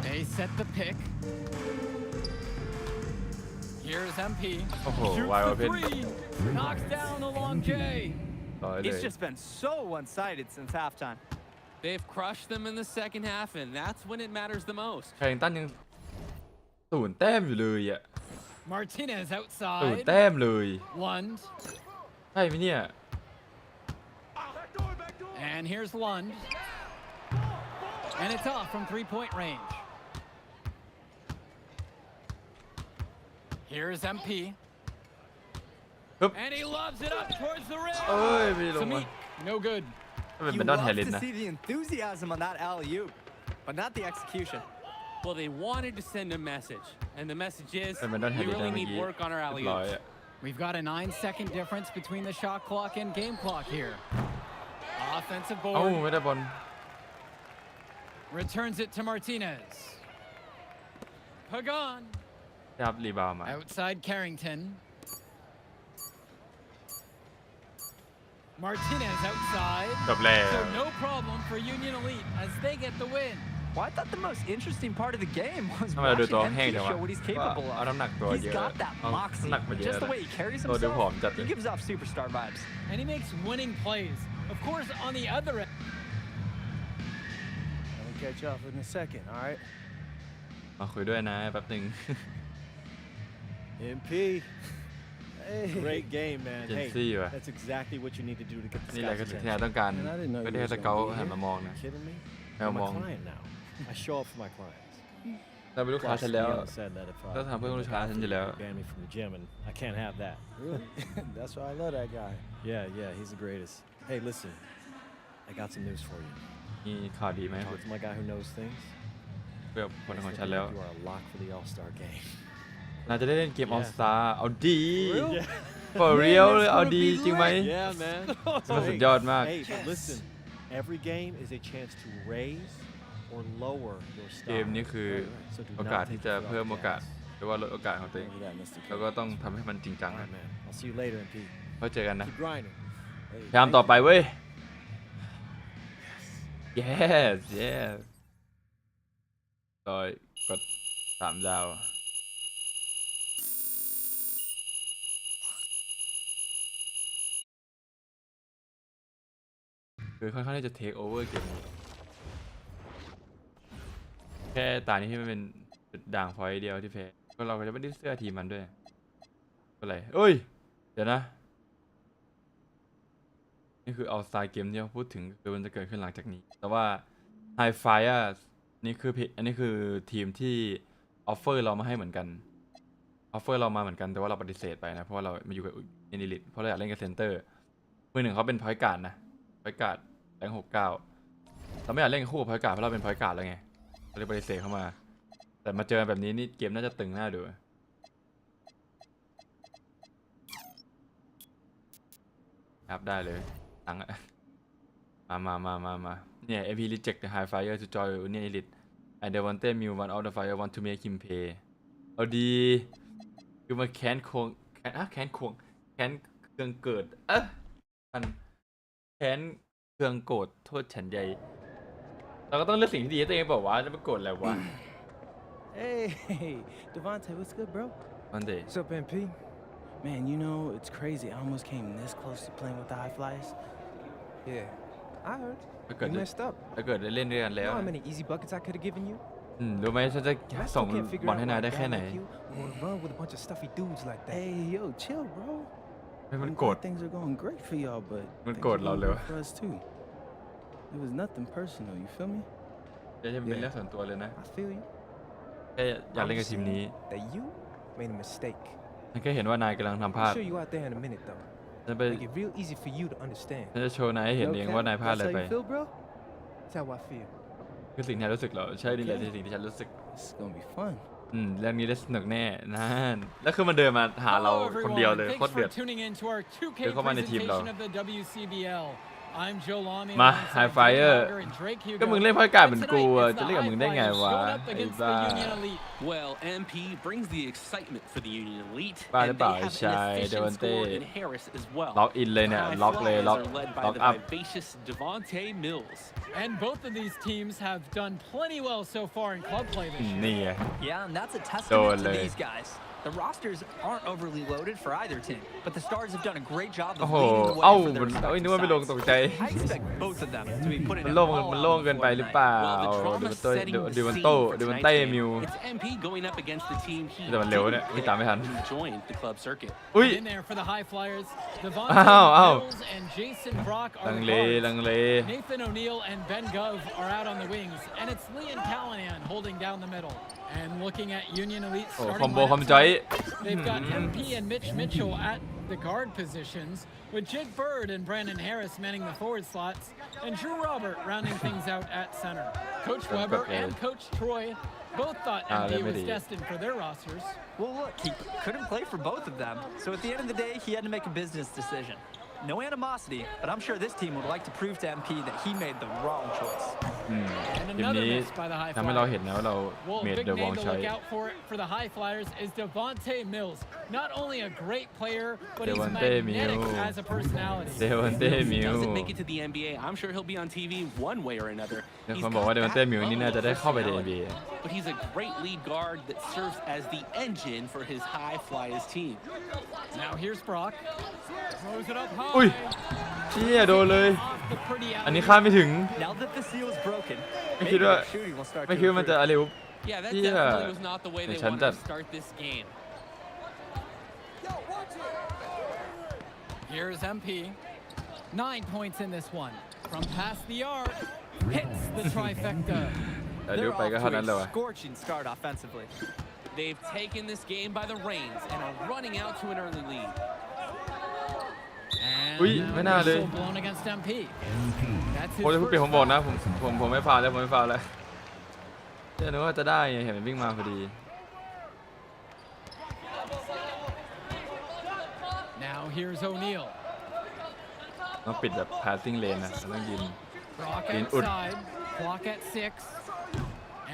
They set the pick. Here's MP. โอ้โห Shoots วาย the โอเพน three. Knocks down the long J. ต่อยเลย It's just been so one-sided since halftime. They've crushed them in the second half, and that's when it matters the most. แคลิงตันยัง0 แต้มอยู่เลยอ่ะ Martinez 0 outside. แต้มเลย Lund. ใช่ไหมเนี่ย And here's Lund. And it's off from three-point range. Here's MP. ปึ๊บ And he lobs it up towards the rim. เอ้ยไม่ได้ลงมา Samit, no good. ถ้าเป็น You แบนดอน love แฮร์ริส to นะ see the enthusiasm on that alley-oop, but not the execution. Well, they wanted to send a message, and the message is เป็นแบนดอนแฮ we ร์ริสนะ really เมื่อ need กี้ work on our เรียบร้อย alley-oops. อ่ะ We've got a 9-second difference between the shot clock and game clock here. Offensive เอ้า board. ไม่ได้บอล Returns it to Martinez. Pagan. ยับรีบาวมา Outside Carrington. Martinez outside. จบแล้ว So no problem for Union Elite as they get the win. Well, I thought the most interesting part of the game was ทำไมเราดู watching ตัวแห้ง MP จังวะ show what he's ว่า capable เอา of. น้ำหนักตัว He's เยอะ got that เอาน้ำ moxie. หนักมาเยอะ Just the เลย way he carries ตัวดูผอม himself, จัดเล he ย gives off superstar vibes. And he makes winning plays. Of course, on the other end. I'll catch you up in a second, all right? มาคุยด้วยนะแป๊บหนึ่ง MP. Great game, man. Can Hey, see you. that's exactly what you need to do to get the นี่แหละ scouts' คือที่ attention. เราต้องการ Man, I didn't know เพื่อ you ที่ให้ was ส gonna เกล be หัน here. มามองนะ You kidding me? แมว I'm มอง a client now. I show up for my clients. เราเป็นลูกค้า Plus, ฉันแล้ว Leon said that if ก็ทำเพื่อลูกค้าฉันอยู่แล้ว ban me from the gym, and I can't have that. Really? That's why I love that guy. Yeah, he's the greatest. Hey, listen, I got some news for you. มีข่าวดีไหม Talk to my guy who knows things. เพื่อคนของ Looks ฉัน like แล้ว you are a lock for the All-Star game. น่าจะได้เล่นเกม Yeah. All Star เอาดี Yeah. for real Man, เลย that's เอา gonna ดี be จริงไหม Yeah, man. มันสุดยอดมาก Hey, but listen, every game is a chance to raise or lower your เก stock. มนี้คือ So do โอกาส not ที่ take จะ your foot off เพิ่ม the โอกาส gas. หรือว่าลดโอกาสของตัวเอง Over that, Mr. แล้วก็ต้องทำให้มันจริงจัง All นะ right, man. I'll see you later, MP. ไว้เจอกันนะ Keep grinding. พยายามต่อไปเว้ย yes yes ต่อยกด3 ดาว คือค่อนข้างที่จะ take over เกมนี้ เก แค่ตานี้ที่มันเป็นจุดด่างพอยต์เดียวที่แพ้ก็เราก็จะไม่ได้เสื้อทีมมันด้วยก็อะไรเอ้ยเดี๋ยวนะนี่คือเอาสไตล์เกมที่เราพูดถึงคือมันจะเกิดขึ้นหลังจากนี้แต่ว่า High Fire นี่คืออันนี้คือทีมที่ออฟเฟอร์เรามาให้เหมือนกันออฟเฟอร์เรามาเหมือนกันแต่ว่าเราปฏิเสธไปนะเพราะว่าเรามาอยู่กับเอนิลิตเพราะเราอยากเล่นกับเซนเตอร์มือหนึ่งเขาเป็นพอยต์การ์ดนะพอยต์การ์ดแรง69เราไม่อยากเล่นคู่กับพอยต์การ์ดเพราะเราเป็นพอยต์การ์ดแล้วไงเราเลยปฏิเสธเข้ามาแต่มาเจอแบบนี้นี่เกมน่าจะตึงน่าดูครับได้เลยตังค์มาเนี่ย AP reject the high fire to join Union Elite and they wanted me one of the fire want to make him pay เอาดีคือมาแค้นเครื่องเกิดมันแค้นเครื่องโกรธโทษฉันใหญ่เราก็ต้องเลือกสิ่งที่ดีให้ตัวเองบอกว่าจะไปโกรธอะไรวะ Hey, Devontae, what's good, bro? Monday What's up, MP? Man, you know, it's crazy. I almost came this close to playing with the High Flyers. Yeah, I heard. ถ้าเกิด You messed up. ถ้าเกิดได้เล่นด้วยกัน You แล้ว know how many easy buckets I could have given you? รู้ไหมฉันจะ And I ส่ง still can't figure บอล out ให้ why นาย a ได้ guy แค่ไหน like you would run with a bunch of stuffy dudes like that. Hey, yo, chill, bro. มัน I'm โกรธ glad things are going great for y'all, butมัน things โกรธ are เรา going เลย good for us too. It was nothing personal, you feel me? จะเป็นเรื่องส่วนตัวเลยนะ I feel you. แค่อยากเล่นกับทีมนี้ That you made a mistake. ฉันแค่เห็นว่านายกำลังทำพลาด I'll show you out there in a minute, though. ฉันไป Make it real easy for you to understand. ฉันจะโชว์นายให้เห็น Yo, เอง Cap, ว่านายพลาด that's อะไร how ไป you feel, bro? That's how I feel. คือสิ่งที่ฉันรู้สึกเหรอใช่นี่แหละที่สิ่งที่ฉันรู้สึก It's gonna be fun. เรื่องนี้ได้สนุกแน่นั่นแล้วคือมันเดินมาหาเรา Hello, คนเดียว everyone. เลยโคตร Thanks เดือ for ด tuning in to our 2K เดินเข้ามาในทีมเรา presentation of the WCBL. I'm Joe Lamy. มา alongside High Jake Fire Carter and Drake Hugo. ก็มึงเล่นพอยต์การ์ดเหมือน And กู tonight อะ it's จะ the เล่นกับมึงได้ไง High วะ Flyers going up ไอ้ against บ้า the Union Elite. Well, MP brings the excitement for the Union Elite, Ba and de they ba, have Shai, an efficient Devontae. score in Harris as well. ล็อกอินเลยเนี่ย High ล็อกเลย Flyers ล็อก are led by ล็อก the อัพ vivacious Devontae Mills. And both of these teams have done plenty well so far in club play this year. นี่ไง Yeah, and that's a Đồ testament to lề. these guys. The rosters aren't overly loaded for either team, but the Stars have done a great job โอ้ of โห leading the เอ้า way for มั their นเอ้ย respective นึกว่าไม่ลง sides. ตกใจ I expect both of them to be putting มัน it โล่ง all มัน out โล่ง on เกิ the นไป floor หรือ tonight. เปล่า Well, the เด drama วันโต้ setting the เดวัน scene โต้ for เดวัน tonight's เต้ game. มิว It's MP going up against the team he แต่มันเร็วเนี่ย didn't พี่ตามไม่ทัน pick when he joined the club circuit. อุ้ย In there for the High Flyers, Devontae Ow. Mills and Jason Brock ลั are ง the เล guards. ลังเล Nathan O'Neill and Ben Gov are out on the wings, and it's Leon Callahan holding down the middle. And looking at Union Elite โอ้ starting คอมโบ lineup คอมจอย tonight, they've got MP and Mitch Mitchell at the guard positions, with Jake Bird and Brandon Harris manning the forward slots, and Drew Robert rounding things out at center. Coach Weber and Coach Troy both thought MP was destined for their rosters. Well, look, he couldn't play for both of them, so at the end of the day, he had to make a business decision. No animosity, but I'm sure this team would like to prove to MP that he made the wrong choice. And ทีม another นี้ miss by the High ทำให้เรา Flyers. เห็นนะว่าเรา Well, เม a ด big เดอะวอง name to ชอย look out for the High Flyers is Devontae Mills. Not only a great player, but he's Devontae magnetic Mills. as a personality. เดวันเต้ If มิ he ว doesn't make it to the NBA, I'm sure he'll be on TV one way or another. มี He's คนบอกว่า got เดวันเต้ that มิวนี่น่าจะได้เข้าไปใน personality. NBA But he's a great lead guard that serves as the engine for his High Flyers team. Now here's Brock. Throws it up อุ้ย high. เชี่ยโดนเลย Off the pretty อันนี้ alley. คาดไม่ถึง Now that the seal is broken,ไม่ maybe คิดว่า their shooting will start ไม่ to คิดว่ามันจะ improve. อะไรวะ Yeah, that Yeah. definitely was not the way they They wanted to shut start this game. Here's MP. 9 points in this one. From past the arc, hits the trifecta. แต่ดู They're ไป off ก็เท่า to นั้นเลย a ว่ะ scorching start offensively. They've taken this game by the reins and are running out to an early lead. And Ui, nowไม่น่าเลย whistle blown against MP. That's โอ้ย his ผู้เปลี่ยน first ผมบอกนะ foul. ผมไม่ฟาวแล้วผมไม่ฟาวแล้วเดี๋ยวนึกว่าจะได้ไงเห็นมันวิ่งมาพอดี Now here's O'Neal. ต้องปิดแบบ passing lane นะต้องยืน Brock Being ud. outside, clock at 6.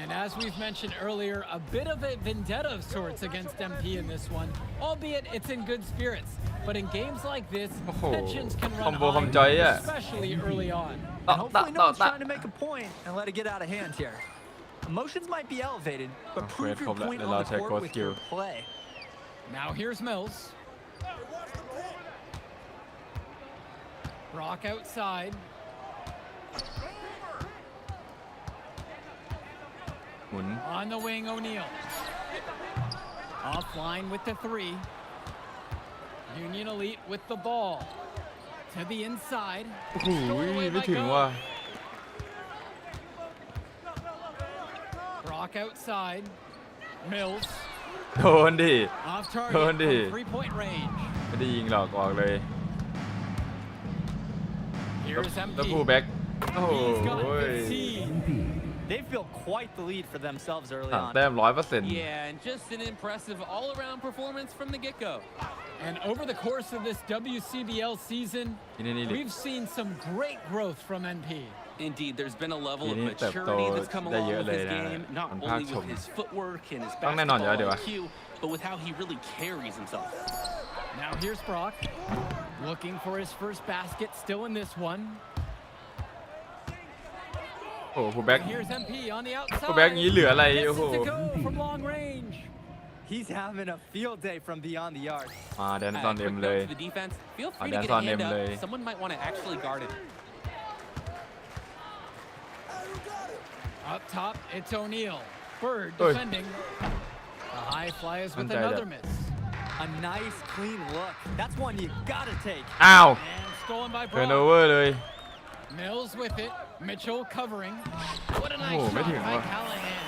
And as we've mentioned earlier, a bit of a vendetta of sorts against MP in this one, albeit it's in good spirits. But in games like this, Oh, tensions can run combo from high, Joy, yeah. especially early on. And hopefully no one's trying to make a point and let it get out of hand here. Emotions might be elevated, but Oh, prove wait, your hold on. point The on the last check court was with your due. play. Now here's Mills. Brock outside. มุน On the wing, O'Neal. Offline with the 3. Union Elite with the ball. To the inside. โอ้โหไม่ถึงว่ะ Brock outside. Mills. โดนดิ Off target Don't from he? 3-point range. ไม่ได้ยิงหรอกออกเลย Here's แล้ว MP. ผู้แบ็กโอ้โห He's got 15. They've built quite the lead for themselves early สาม on. แต้ม 100% Yeah, and just an impressive all-around performance from the get-go. And over the course of this WCBL season, ที่นี่ we've seen some great growth from NP. Indeed, there's been a level of Ini maturity tabto that's come da along yer with hisเลยนะ game, not มันภาค only ชม with his footwork and his ต้องแน่นอนอยู่แล้ว basketball เดี๋ยววะ IQ, but with how he really carries himself. Now here's Brock, looking for his first basket, still in this one. โอ้โหผู้แบ็ก Here's MP on the outside. ผู้แบ็กงี้เหลืออะไรโอ้โห Misses to go from long range. He's having a field day from beyond the arc. มาแดน A ซอน quick เอ็ม note เลย to the defense, feel free to dance get a on hand him up.เลย Someone might want to actually guard it. Up top, it's O'Neal. Bird Oi. defending. The high fly is with Anh trai another đẹp. miss. A nice clean look. That's one you gotta take. อ้าว And stolen by เทิร์น Brock. โอเวอร์เลย Mills with it. Mitchell covering. What a nice Oh, shot Mitchell, by wow. Callahan.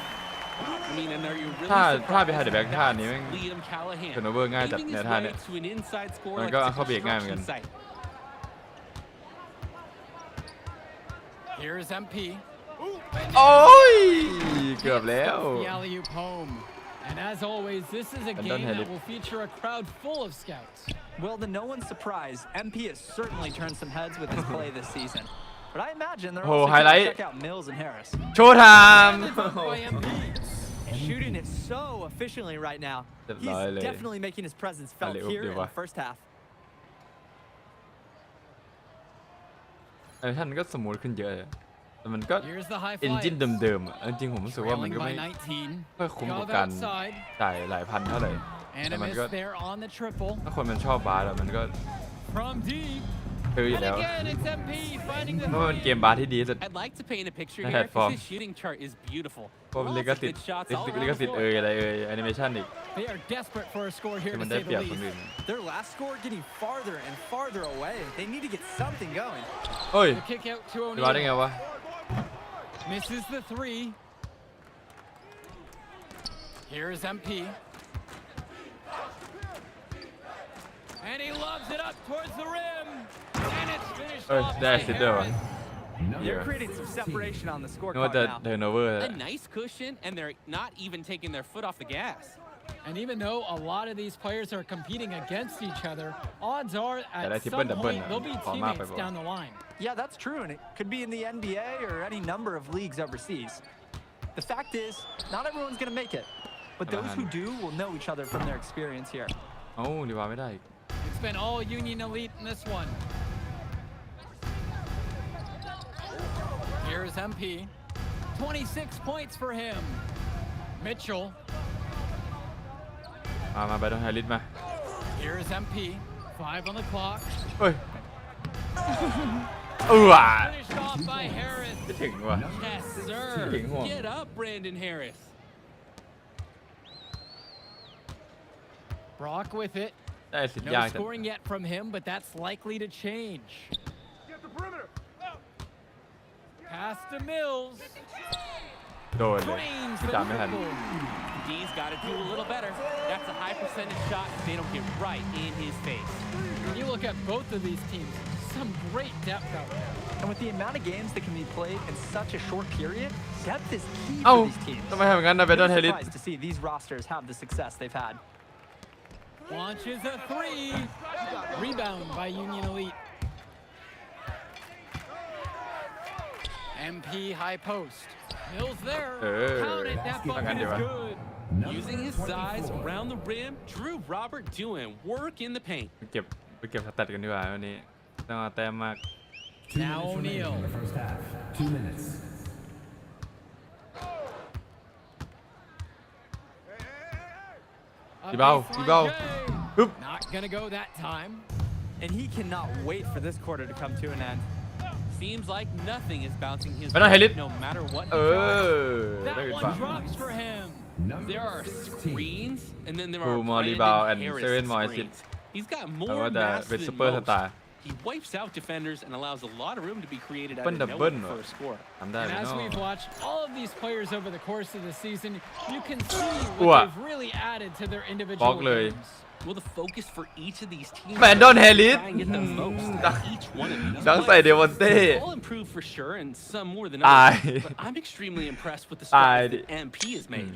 I mean, and are you really ถ้า surprised behind the back that ท่านี้แม่ง Liam Callahan เทิร์นโอเวอร์ง่ายจัด paving ใน his ท่า way เนี้ย to an inside score มัน like ก็ it's a เข้าเบรกง่ายเหมือนกัน construction site. Here's MP. โอ้ยเกือบแล้ว The alley-oop home. And as always, this is a And game don't hit that it. will feature a crowd full of scouts. Well, to no one's surprise, MP has certainly turned some heads with his play this season. But I imagine they're Oh, also going highlight. to check out Mills and Harris. โชว์ไทม์ By MP. Shooting it so efficiently right now. Đẹp He's lời. definitely making his presence felt Alley-oop here đi in qua. the first half. ท่านก็สมูทขึ้นเยอะเลยแต่มันก็ Here's the high เอน fly. จินเดิมๆอ่ะจริงๆผมรู้สึกว่ามัน Trailing ก็ไม่ by 19. ค่อยคุ้มกับ Gov การ outside. จ่ายหลายพันเท่าไหร่ And a แต่มัน miss ก็ there on the triple. ถ้าคนมันชอบบาสอะมันก็ From deep. ซื้ออยู่ And แล้ว again, it's MP finding the เพราะมัน three. เกมบาสที่ดีที่สุด I'd like to paint a picture That here had form. because his shooting chart is beautiful. เพราะ Lots ลิ of ขสิท good ธิ์ shots ลิ all ข around the สิทธิ์ floor. อะไรแอนิเมชันอีก They are desperate for a score here ที่ to มันได้ say เปรียบ the คนอื่ least. น Their last score getting farther and farther away. They need to get something going. เฮ้ย The kick out to จะมาได้ไง O'Neal. วะ Misses the 3. Here's MP. And he lobs it up towards the rim. And it's finished เอ้ย off ได้ by แอสซิสต์ด้วยวะ Harris. เย They're อะ creating some separation on the นึกว่า scorecard จะ now. เทิร์นโอเวอร์ A nice cushion, and they're not even taking their foot off the gas. And even though a lot of these players are competing against each other, odds are Yeah, that's at triple some double point now. they'll be Oh, map teammates it, down the line. Yeah, that's true, and it could be in the NBA or any number of leagues overseas. The fact is, not everyone's going to make it, but those who do will know each other from their experience here. เอ้ารีวาไม่ได้อีก It's been all Union Elite in this one. Here's MP. 26 points for him. Mitchell. มาไปต้องไฮลิตมา Here's MP. 5 on the clock. เฮ้ย Finished off by Harris. ไม่ถึงว่ะ Yes, sir. Kidding, huh? Get up, Brandon Harris. Brock with it. ได้สิทธิ์ No ยากจัด scoring yet from him, but that's likely to change. Pass to Mills. โดนเลย Drains ที่ the ตามไม่ทัน triple. D's got to do a little better. That's a high percentage shot they don't get right in his face. When you look at both of these teams, some great depth out there. And with the amount of games that can be played in such a short period, depth is key เอ้า for these teams. ทำไมทำอย่างนั้นนะเบ No ดอนไฮลิต surprise to see these rosters have the success they've had. Launches a 3. Rebound by Union Elite. MP high post. Mills there. Count it. That bucket is good. Using his size around the rim, Drew Robert doing work in the paint. ไปเก็บสแตทกันดีกว่าวันนี้ต้องเอาแต้มมาก Now O'Neal. In the first half, 2 minutes. A Rebound, baseline rebound. J. Oop. Not gonna go that time. And he cannot wait for this quarter to come to an end. Seems like nothing is bouncing his But not way, hit it. no matter what. เอ he tries. อได้ That เป็น one ไป อ่ะ drops for him. There are screens, and then there คู are มอรีบาวแอน Brandon เซเว่น Harris มอริสิต screens. He's got แต่ more ว่าจะ mass เป็น than ซูเปอร์ส most. ตาร์ He wipes out defenders and allows a lot of room to be created out of Double nowhere double. for a score. ทำได้ And ไหม as เนาะ we've watched all of these players over the course of the season, you can see Ủa. what they've really added to their individual Bóc lời. games. Well, the focus for each of these teams Brandon is to Harris. try and get the most out of each one of these ดังใส่ players. เดวอนเต้ They've all improved for sure, and some more than อาย others. But I'm extremely impressed with the อาย strides ดิ that MP has made.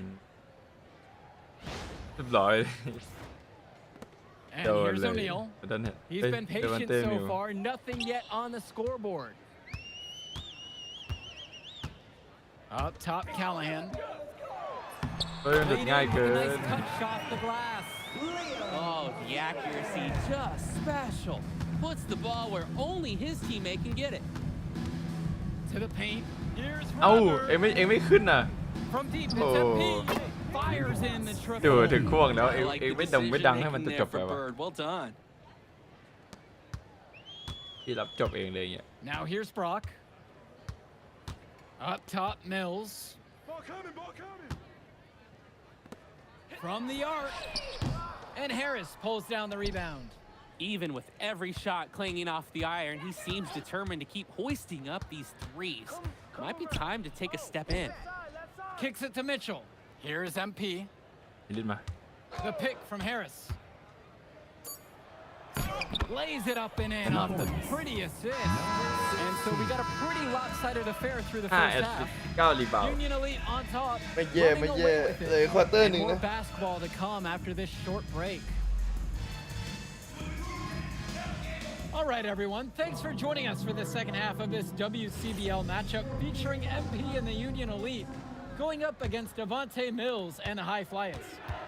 เรียบร้อย And โดน here's เลย O'Neal. ดันเห็น He's been เดวอน patient เต้มิ so ว far, nothing yet on the scoreboard. Up top, Callahan. เฮ้ยมันหลุด Laid ง่าย in เกิ with a น nice touch off the glass. Oh, the accuracy just special. Puts the ball where only his teammate can get it. To the paint. Here's เอ้า Robert. เองไม่ขึ้นน่ะ From deep, it's Oh. MP. Fires in the ดู triple. ถึงข่วงแล้ว I เอง like เอง the ไม่ดัง decision ให้มัน making จ there บๆไป for วะ Bird. Well done. ที่รับจบเองเลยเนี่ย Now here's Brock. Up top, Mills. From the arc. And Harris pulls down the rebound. Even with every shot clanging off the iron, he seems determined to keep hoisting up these threes. Might be time to take a step in. Kicks it to Mitchell. Here's MP. มิลินมา The pick from Harris. Lays it up and in Come on on, the then. pretty assist. And so we got a pretty lopsided affair through the 5 first แอสซิส half. ต์9รีบาว Union Elite on top. ไม่แย่ running ไม่ away แย่ with it. เลยควอเตอร์ And หนึ่ง more นะ basketball to come after this short break. All right, everyone. Thanks for joining us for the second half of this WCBL matchup featuring MP and the Union Elite going up against Devontae Mills and the High Flyers.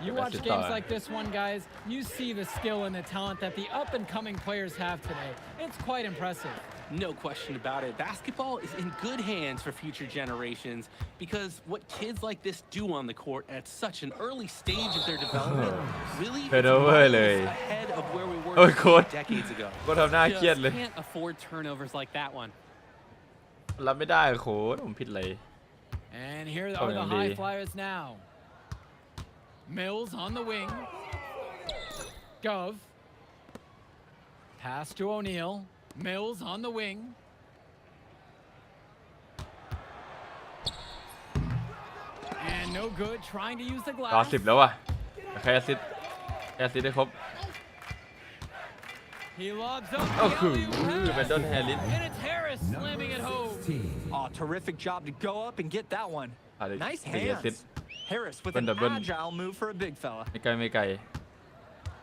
You watch That's games it. like this one, guys, you see the skill and the talent that the up-and-coming players have today. It's quite impressive. No question about it. Basketball is in good hands for future generations because what kids like this do on the court at such an early stage of their development really is Turnover miles เลย ahead of where we were โอ้ยโค้ช decades ago. ก็ทำหน้าเครียด Just เลย can't afford turnovers like that one. รับไม่ได้โค้ชผมผิดเลย And here Oh, are the indeed. High Flyers now. Mills on the wing. Gov. Pass to O'Neal. Mills on the wing. And no good, trying to use the รอ glass. 10แล้วว่ะแค่แอสซิสต์แอสซิสต์ได้ครบ He lobs up. โอ้ the คือ alley-oop แบนดอนแฮร์ริส pass. And it's Harris slamming it home. Oh, terrific job to go up and get that one. อะไร Nice 4 แอสซิส hands. ต์ Harris with Bun an da bun. agile move for a big fella. ไม่ไกลไม่ไกล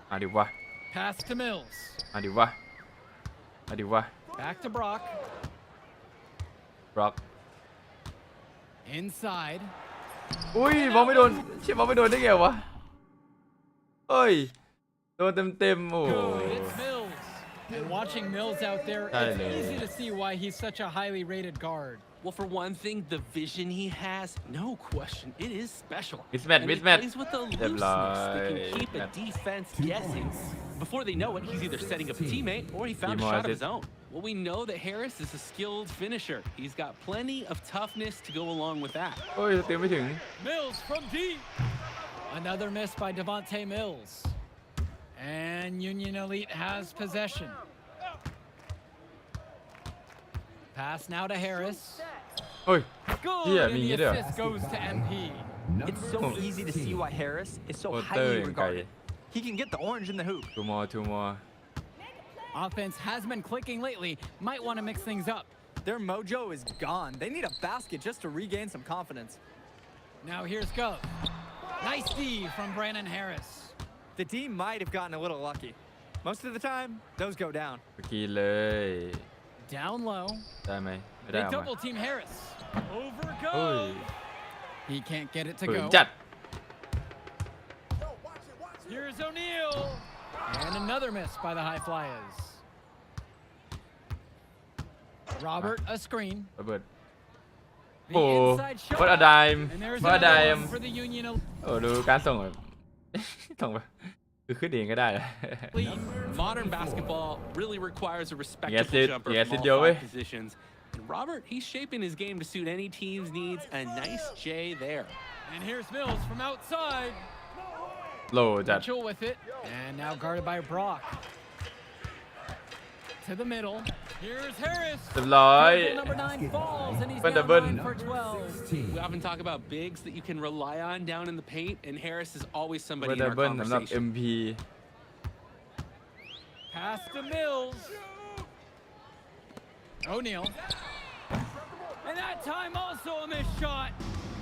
มาดิวะ Pass to Mills. มาดิวะมาดิวะ Back to Brock. บล็อก Inside. อุ้ยมองไม่โดนเชี่ยมองไม่โดนได้ไงวะเอ้ยโดนเต็มๆโอ้ Good. It's Mills. And watching Mills out there, it's Dale. easy to see why he's such a highly rated guard. Well, for one thing, the vision he has, no question, it is special. Mismatch, And he mismatch. plays with a Red looseness that can light. keep a defense guessing. Before they know it, he's either setting up a teammate or he found a Team shot of assist. his own. Well, we know that Harris is a skilled finisher. He's got plenty of toughness to go along with that. โอ้ยเต็มไม่ถึง Mills from deep. Another miss by Devontae Mills. And Union Elite has possession. Pass now to Harris. เฮ้ย Good. Yeah, I and mean, the you do. assist goes to MP. It's so easy to see why Harris is so Quarter highly and regarded. He can get the orange in the hoop. two more Offense has been clicking lately. Might want to mix things up. Their mojo is gone. They need a basket just to regain some confidence. Now here's Gov. Nice D from Brandon Harris. The team might have gotten a little lucky. Most of the time, those go down. เมื่อกี้เลย Down low. ได้ไหมไม่ได้ They เอามา double team Harris. Over เฮ้ย Gov. He can't get it to ฝืน go. จัด Here's O'Neal. And another miss by the High Flyers. Robert, a screen. ระเบิด The โอ้ inside shot. วัดอะไดม And there's วัดอะได another ม one for the Union โอ้ดูการส่งแบบ ส่งแบบคือขึ้นเองก็ได้ Modern basketball really requires a respectable Yes, it- jumper yes, from it all do, 5 eh? positions. And And Robert, he's shaping his game to suit any team's needs. A nice J there. And here's Mills from outside. โลจัด Mitchell with it. And now guarded by Brock. To the middle. Here's Harris. เรียบร้อย Dribble number 9 falls, and he's But now double. 9 for 12. We often talk about bigs that you can rely on down in the paint, and Harris is always เบ somebody อ in ร์ดับ our เบิลสำหรับ conversation. MP Pass to Mills. O'Neal. And that time also a missed shot.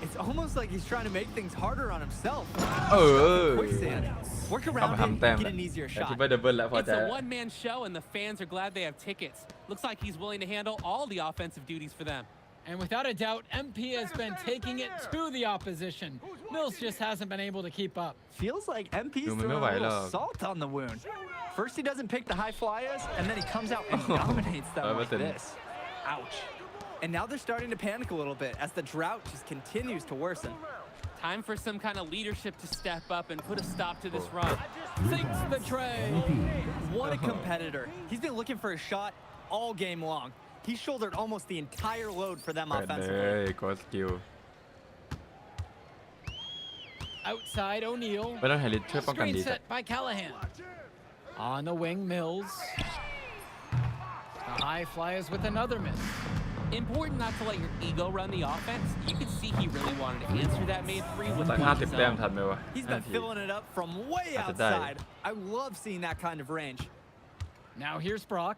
It's almost like he's trying to make things harder on himself. เออ Quicksand. Work เข้า around มา it ทำแต้ม and แห get ละ an easier แต่ที่ shot. เบอร์ดับเบิลแล้วพอ It's จะ a one-man show, and the fans are glad they have tickets. Looks like he's willing to handle all the offensive duties for them. And without a doubt, MP has been taking it to the opposition. Mills just hasn't been able to keep up. Feels like MP's Dude, throwing aไม่ไหวหร little อก salt on the wound. First he doesn't pick the high flyers, and then he comes out and dominates them like 100% this. Ouch. And now they're starting to panic a little bit as the drought just continues to worsen. Time for some kind of leadership to step up and put a stop to this run. Sinks the tray. What a competitor. He's been looking for a shot all game long. He shouldered almost the entire load for them เปิดเล offensively. ยกดสกิล Outside O'Neal. ไม่ต้องให้ลิทช่วยป้องกัน Screen ดีจัด set by Callahan. On the wing, Mills. The high flyers with another miss. Important not to let your ego run the offense. You could see he really wanted to answer that made three with สัก one of 50 his แต้ม own. ทันไหมวะ He's 5 been นาที filling it up from way That's a dive. outside. I love seeing that kind of range. Now here's Brock.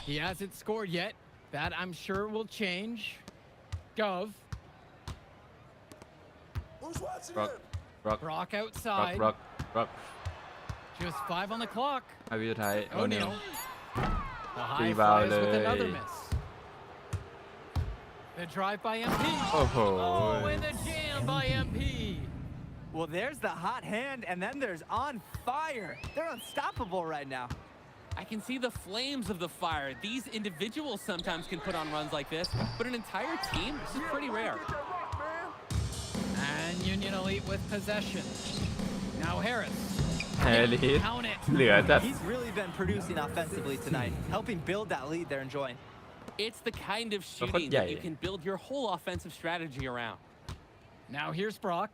He hasn't scored yet. That I'm sure will change. Gov. Brock Brock Brock Brock outside. Brock Brock Just 5 on the clock. 5 วิสุดท้าย O'Neal. The high Rebound flyers with another lay. miss. The drive by MP. โอ้โห Oh, and the jam by MP. Well, there's the hot hand, and then there's on fire. They're unstoppable right now. I can see the flames of the fire. These individuals sometimes can put on runs like this, but an entire team, this is pretty rare. And Union Elite with possession. Now Harris. แฮร์ริส Count it. เหลือจัด He's really been producing offensively tonight, helping build that lead they're enjoying. It's the kind of shooting that you can build your whole offensive strategy around. Now here's Brock.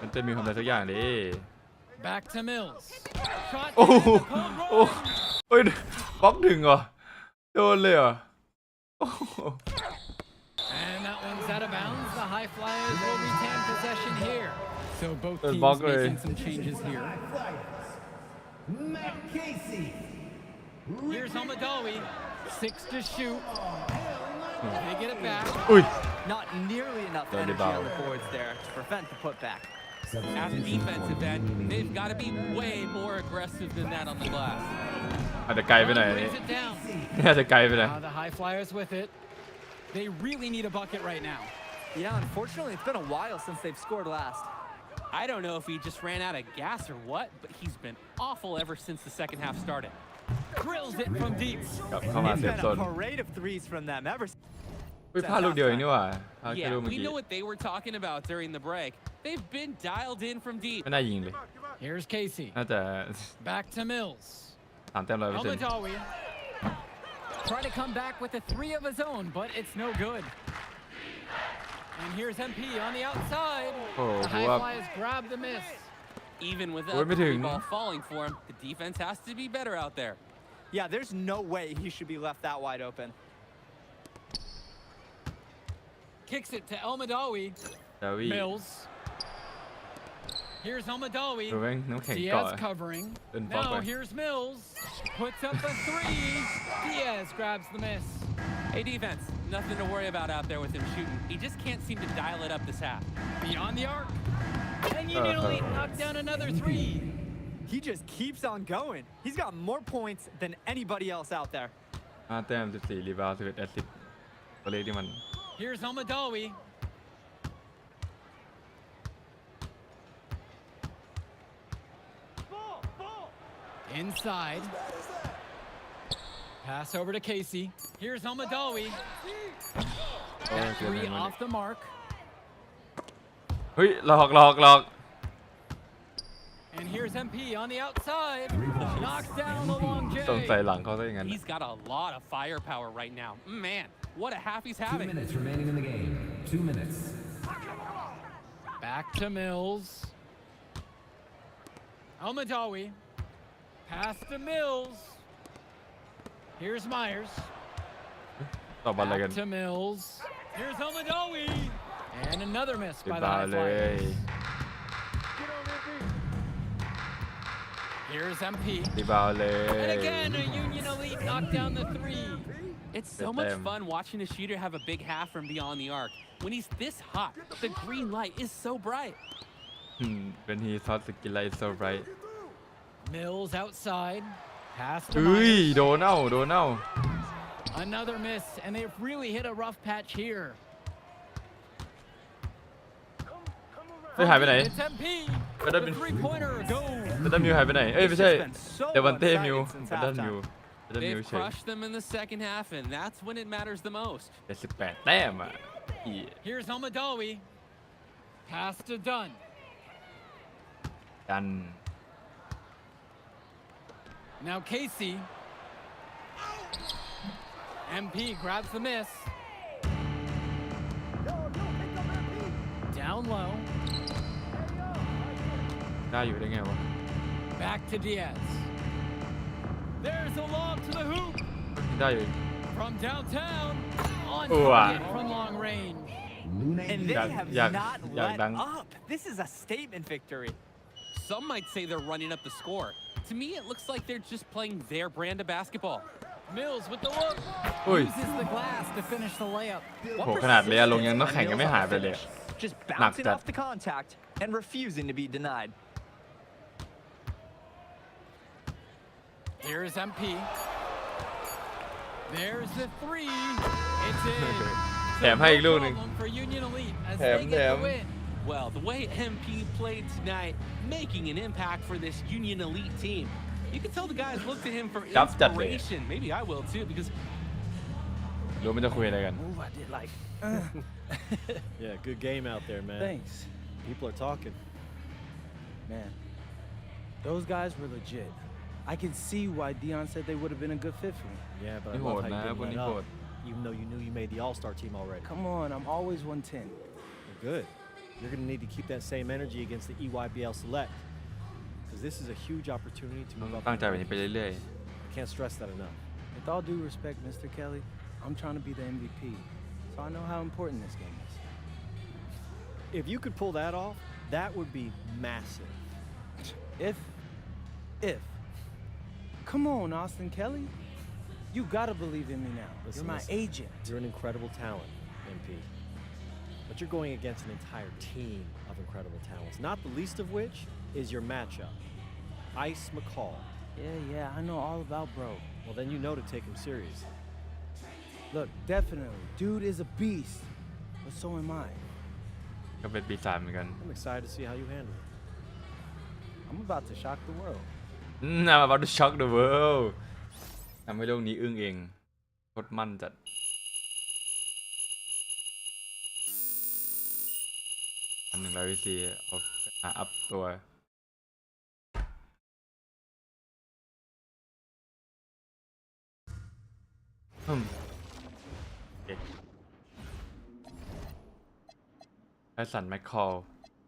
มันจะมีความอะไรสักอย่างดิ Back to Mills. Shot โอ้โห and the cold โอ้ run. เฮ้ยบล็อกถึงเหรอ โดนเลยเหรอโอ้โห And that one's out of bounds. The High Flyers will retain possession here. So both There's teams Barkley. making some changes here. Matt Casey. Here's Almadawi. 6 to shoot. They get it back. อุ้ย Not nearly enough Dirty energy ball. on the boards there to prevent the putback. At the defensive end, they've got to be way more aggressive than that on the glass. อาจจะไกลไปหน่อย Brown อันนี้ brings it down. อาจจะไกลไปหน่อย Now the High Flyers with it. They really need a bucket right now. Yeah, unfortunately, it's been a while since they've scored last. I don't know if he just ran out of gas or what, but he's been awful ever since the second half started. Drills it from deep. กลับเข้ามา It's เซฟ been โซน a parade of threes from them ever since อุ้ยพลาดลูกเดียวเองนี่หว่าพลาดแค่ Yeah, ลูกเมื่อ we กี้ know what they were talking about during the break. They've been dialed in from deep. ไม่น่ายิงเลย Here's Casey. น่าจะ Back to Mills. 3 แต้ม 100% Almadawi. Try to come back with a 3 of his own, but it's no good. And here's MP on the outside. Oh, The High wow. Flyers grab the miss. Even Ôi, without mới the thừng. ball falling for him, the defense has to be better out there. Yeah, there's no way he should be left that wide open. Kicks it to Almadawi. ดาวี Mills. Here's Almadawi. ดูแม่งน้ำแข็งเกาะ Diaz covering. Didn't block Now by. here's Mills. Puts up a 3. Diaz grabs the miss. Hey, defense, nothing to worry about out there with him shooting. He just can't seem to dial it up this half. Beyond the arc. And Union Elite knocked down another 3. He just keeps on going. He's got more points than anybody else out there. 5 แต้ม 14 รีบาวด์ 11 แอสซิสต์ตัวเลขที่มัน Here's Almadawi. Inside. Pass over to Casey. Here's Almadawi. โอ้ย That เกินไป 3 หมด off the mark. เฮ้ยหลอก And here's MP on the outside. Knocks down the long สงสัย J. หลังเขาซะอย่างนั้น He's got a lot of firepower right now. Man, what a half he's 2 having. minutes remaining in the game. 2 minutes. Back to Mills. Almadawi. Pass to Mills. Here's Myers. ต่อบอลอะไรกัน Back to Mills. Here's Almadawi. And another miss ติด by the บา High เล Flyers. ย Here's MP. ติดบาเลย And again, a Union Elite knocked down the three. It's so much fun watching a shooter have a big half from beyond the arc. When he's this hot, the green light is so bright. เป็นฮีซอสสกิลไลท์โซไบรท์ Mills outside. Pass to เฮ้ย Myers. โดนเอาโดนเอา Another miss, and they've really hit a rough patch here. เฮ้ยหายไปไหน It's MP. But I The mean- three-pointer goes. เบนตันมิวหายไปไหน เอ้ยไม่ใช่ It's been so เดวันเต้มิว one-sided since เบนตันมิว halftime. เบนตันมิว They've เฉย crushed them in the second half, and that's when it matters the most. 78 แต้มอ่ะอี Here's Almadawi. Pass to Dunn. กัน Now Casey. MP grabs the miss. Down low. ได้อยู่ได้ไงวะ Back to Diaz. There's a lob to the hoop. ได้อยู่ From downtown. On Ooh, target from long range. And they Yeah, have yeah, not yeah, let dang. up. This is a statement victory. Some might say they're running up the score. To me, it looks like they're just playing their brand of basketball. Mills with the look. อุ้ย Uses the glass to finish the layup. โหขนาดเลยอะลงยังน้ำแข็งยังไม่หายไปเลย Just Knocked bouncing that. off the contact and refusing to be denied. Here's MP. There's the three. It's in. แถมให้อีกลูกหนึ่ง Problem for Union Elite as Thèm, they get thèm. the win. Well, the way MP played tonight, making an impact for this Union Elite team. You can tell the guys looked at him for Đắp chặt vậy. inspiration. Maybe I will too, because รู้ไม่จะคุยอะไรกัน Move, I did like. Yeah, good game out there, man. Thanks, People are talking. man. Those guys were legit. I can see why Dion said they would have been a good fit for me. Yeah, but I นี่โห love ด how you นะ didn't พวก let นี้โหด up, even though you knew you made the All-Star team already. Come on, I'm always 110. Well, good. You're going to need to keep that same energy against the EYBL Select, because this is a huge opportunity to ต้อง move up. ตั้งใจ in แบบนี้ไปเรื่อย I can't stress that enough. With all due respect, Mr. Kelly, I'm trying to be the MVP, so I know how important this game is. If you could pull that off, that would be massive. If. Come on, Austin Kelly. You gotta believe in me now. Listen, You're my listen. agent. You're an incredible talent, MP. But you're going against an entire team of incredible talents, not the least of which is your matchup, Ice McCall. Yeah, I know all about bro. Well, then you know to take him serious. Look, definitely, dude is a beast, but so am I. ๆ ก็เป็นปีศาจเหมือนกัน I'm excited to see how you handle it. I'm about to shock the world. I'm about to shock the world ทำให้โลกนี้อึ้งเองโคตรมั่นจัด100 VC เอาหาอัพตัวเด็กไอสันแมคคอล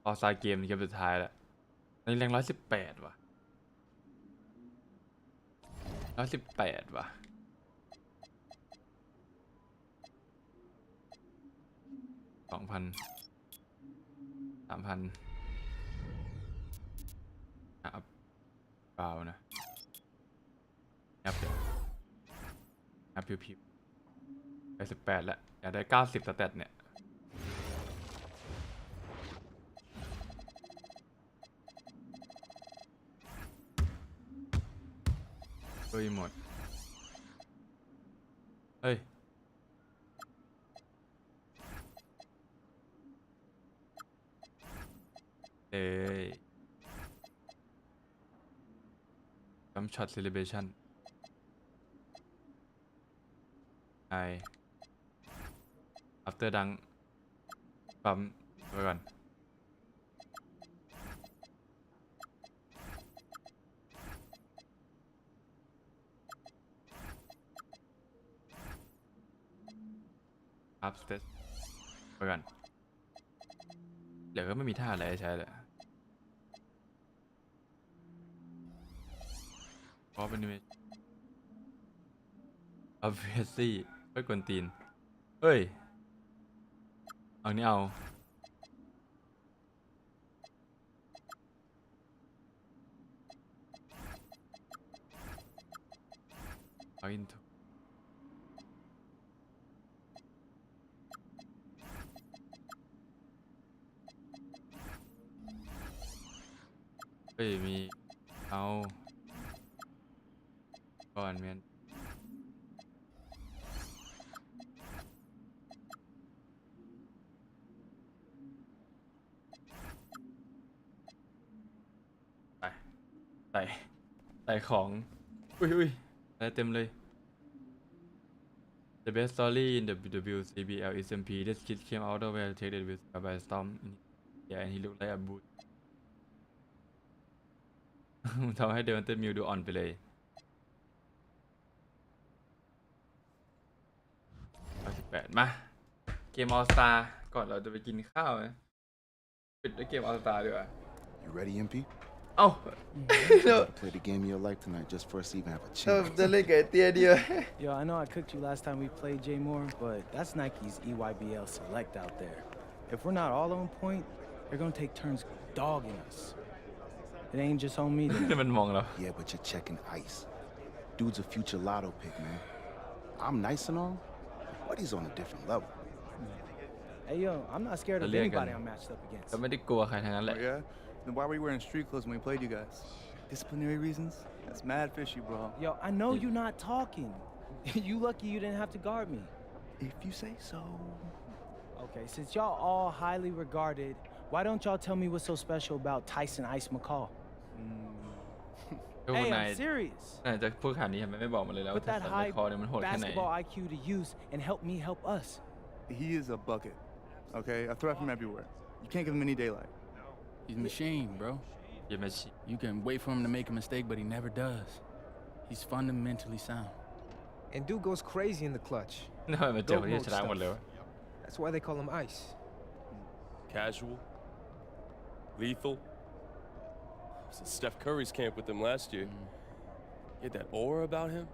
ออซาเกมในเกมสุดท้ายแล้วในแรง118ว่ะ118ว่ะ2,000 3,000อัพเปล่านะอัพเดี๋ยวอัพพิวๆไป18แล้วอยากได้90สแตทเนี่ยเฮ้ยหมดเฮ้ยจัมช็อตเซเลบเรชั่นไอ after ดังปั๊มไว้ก่อน อัพสเตจไปก่อนเดี๋ยวก็ไม่มีท่าอะไรให้ใช้เลยเพราะเป็นนิเมชั่นobviously ไม่กวนตีนเอ้ยเอานี่เอาอินโทเฮ้ยมีเอาก่อนเมียนไปใส่ของอุ้ยอะไรเต็มเลย The best story in the WCBL is MP. This kid came out of where to take the WCBL by storm. Yeah, and he looked like a boot. ทำให้เดวันเต้มิวดูอ่อนไปเลย18มาเกมออลสตาร์ก่อนเราจะไปกินข้าวนะปิดด้วยเกมออลสตาร์ดีกว่า You ready, MP? เอ้า Play the game of your life tonight just for us to even have a chance. จะเล่นกับไอเตียเดียว Yo, I know I cooked you last time we played J Moore, but that's Nike's EYBL Select out there. If we're not all on point, they're gonna take turns dogging us. It ain't just on me. มันมองเรา Yeah, but you're checking ice. Dude's a future lotto pick, man. I'm nice and all, but he's on a different level. Hey, yo, I'm not scared of anybody I'm matched up against. เราไม่ได้กลัวใครทั้งนั้นแหละ Yeah? Then why were you wearing street clothes when we played you guys? Disciplinary reasons? That's mad fishy, bro. Yo, I know you're not talking. You lucky you didn't have to guard me. If you say so. Okay, since y'all all highly regarded, why don't y'all tell me what's so special about Tyson Ice McCall? Hey, I'm serious. น่าจะพูดขนาดนี้ทำไมไม่บอกมาเลยแล้ว Put that แต่ high คอเนี่ยมันโหดแค่ไหน basketball IQ to use and help me help us. He is a bucket. Okay? A threat from everywhere. You can't give him any daylight. He's a machine, bro. You're a machine. You can wait for him to make a mistake, but he never does. He's fundamentally sound. And dude goes crazy in the clutch. น่ามาเจอคนที่ชนะหมดเลย That's why they call him Ice. Casual, lethal. I was at Steph Curry's camp with him last year. He had that aura about him.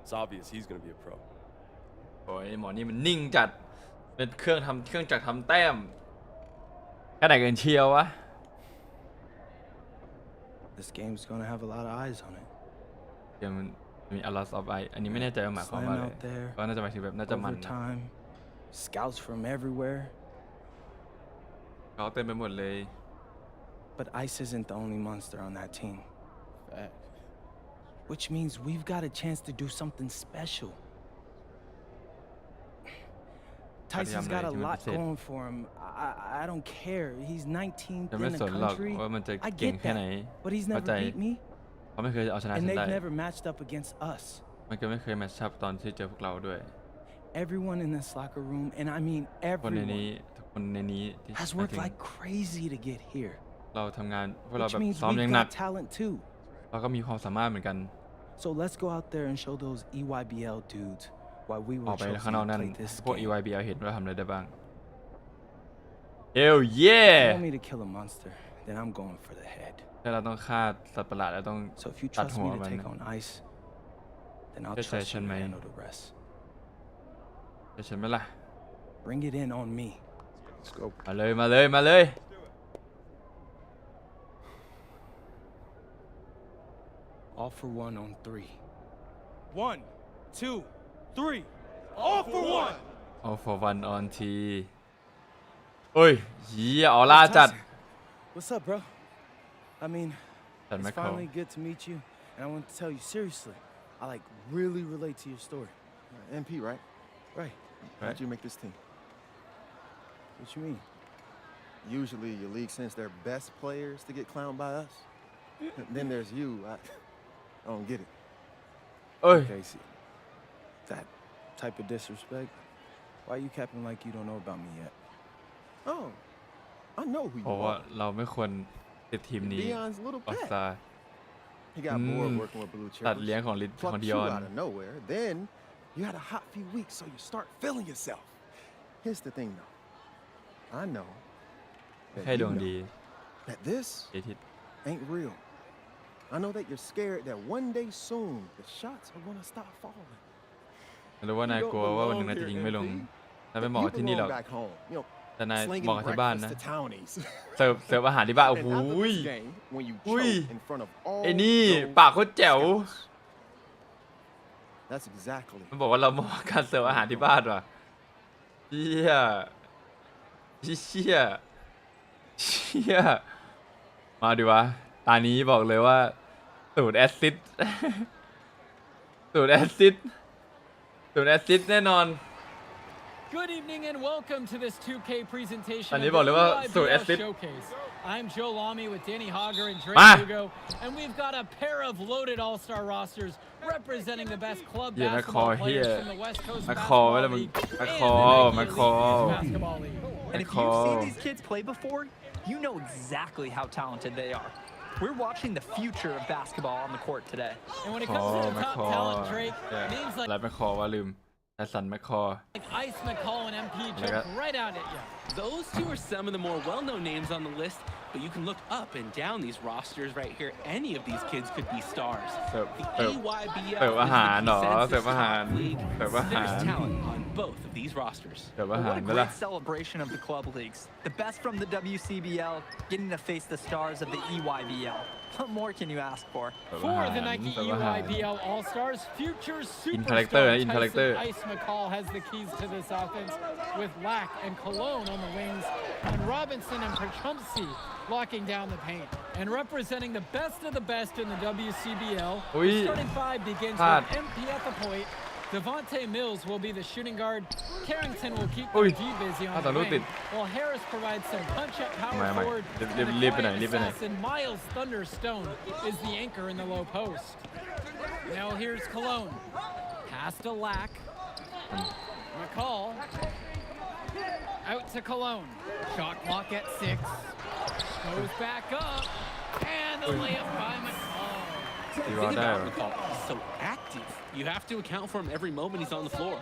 It's obvious he's gonna be a pro. โอ้ยหมอนี่มันนิ่งจัดเป็นเครื่องจักรทำแต้มแค่ไหนกันเชียววะ This game's gonna have a lot of eyes on it. เกมมันมี a lot of eye อันนี้ไม่แน่ใจว่าหมายความว่าอะไรก็น่าจะหมายถึงแบบน่าจะมันนะ Overtime, scouts from everywhere. เขาเต็มไปหมดเลย But Ice isn't the only monster on that team. Which means we've got a chance to do something special. Tyson's got a lot going for him. I don't care. He's 19th in the country. I get that. But he's never beat me. เขาไม่เคยเอาชนะ And ฉันได้ they've never matched up against us. มันก็ไม่เคยแมตช์อัพตอนที่เจอพวกเราด้วย Everyone in this locker room, and I mean คนในนี้ everyone, ทุกคนในนี้ที่ has มา worked ถึง like crazy to get here. เราทำงานพวกเรา Which แบบ means ซ้อมอย่าง we've หนัก got talent too. เราก็มีความสามารถเหมือนกัน So let's go out there and show those EYBL dudes why we อ were อกไป chosen ข้างนอก to นั่น play this พวก game. EYBL เห็นว่าทำอะไรได้บ้าง Hell yeah You want me to kill a monster, then I'm going for the head. ถ้าเราต้องฆ่าสัตว์ประหลาดแล้วต้อง So if you ตัด trust หัว me to มัน take on Ice, then I'll Yes, I trust you should, to man. handle the rest. จะใช่ไหมล่ะ Bring it in on me. Let's go. มาเลย All for one on three. 1, 2, 3. All for one. All for one on T เฮ้ยเหี้ยออร่าจัด What's up, bro? I mean, That's my it's call. finally good to meet you, and I want to tell you seriously. I like really relate to your story. MP, right? Right. How'd you make this team? What you mean? Usually your league sends their best players to get clowned by us. Then there's you. I don't get it. เอ้ย Okay, see, that type of disrespect. Why you capping like you don't know about me yet? Oh, I know who เพราะ you ว่า are. เราไม่ควรติดทีมนี้ Dion's little ออส pet. ตา He got bored working with Blue ตัด Chippers. เลี้ยงของลิของ Plucked ดิ you ออน out of nowhere. Then You had a hot few weeks, so you start feeling yourself. Here's the thing, though. I know แค่ that ด you วงดี know that this เอทิศ ain't real. I know that you're scared that one day soon the shots are gonna stop falling. หรือว่านายกลัวว่าวันหนึ่งนายจะยิงไม่ลงนายไม่เหมาะกับที่นี่หรอก back home, you know, แต่นาย slinging เหมาะกับที่บ้านนะ breakfast to townies. เสิร์ฟอาหารที่บ้านโอ้โห And after this game, when you อุ้ย choke in front of all ไอ้นี่ those ปากโคตรแจ๋ว That's exactly มันบอกว่าเราเหมาะกับการเสิร์ฟอาหารที่บ้านว่ะเชี่ยมาดิวะตานี้บอกเลยว่าสูตรแอซิด สูตรแอซิดแน่นอน Good evening and welcome to this 2K presentation อัน of นี้ the บอกเลยว่าสูตรแอ EYBL ซิด Showcase. I'm Joe Lamy with Danny Hogger and มา Drake Hugo, and we've got a pair of loaded all-star rosters representing the best club เหี้ยแมคคอ basketball เหี้ย players from the West Coast แมคคอ Basketball ไว้แล้วมึง League แมค and คอ the แม Nike คคอ Elite Basketball League. And if you've seen these kids play before, you know exactly how talented they are. We're watching the future of basketball on the court today. And when it comes to the top talent, Drake, names อะไรแมคคอว่าลืมแอสันแมคคอ like Ice McCall and MP got- jump right out at you. Those two are some of the more well-known names on the list, but you can look up and down these rosters right here. Any of these kids could be stars. เสิร์ฟ The เสิร์ฟ EYBL เสิร์ฟอาหารเหรอ is the เสิร์ฟอาหาร consensus top league. เสิร์ฟอาหาร There's talent on both of these rosters. เสิร์ฟ But อาหาร what a ไหมล่ะ great celebration of the club leagues. The best from the WCBL getting to face the stars of the EYBL. What more can you ask for? เสิร์ฟอา For หาร the Nike เสิร์ฟอาหาร EYBL All-Stars, future character, superstar in character. Tyson Ice McCall has the keys to this offense with Lack and Cologne on the wings, and Robinson and Pachumsi locking down the paint. And representing the best of the best in the WCBL, Ui. the starting five begins Hard. with MP at the point. Devontae Mills will be the shooting guard. Carrington will keep Ui. the G busy on Ah, the talud wing, din. while Harris provides some punch-up power Mày, mày. forward. Live- and the live bên này, quiet live bên này. assassin Miles Thunderstone is the anchor in the low post. Now here's Cologne. Pass to Lack. McCall. Out to Cologne. Shot clock at 6. Goes back up. And the layup by McCall. ตี The รอ thing ได้ about เหรอ McCall, he's so active. You have to account for him every moment he's on the floor.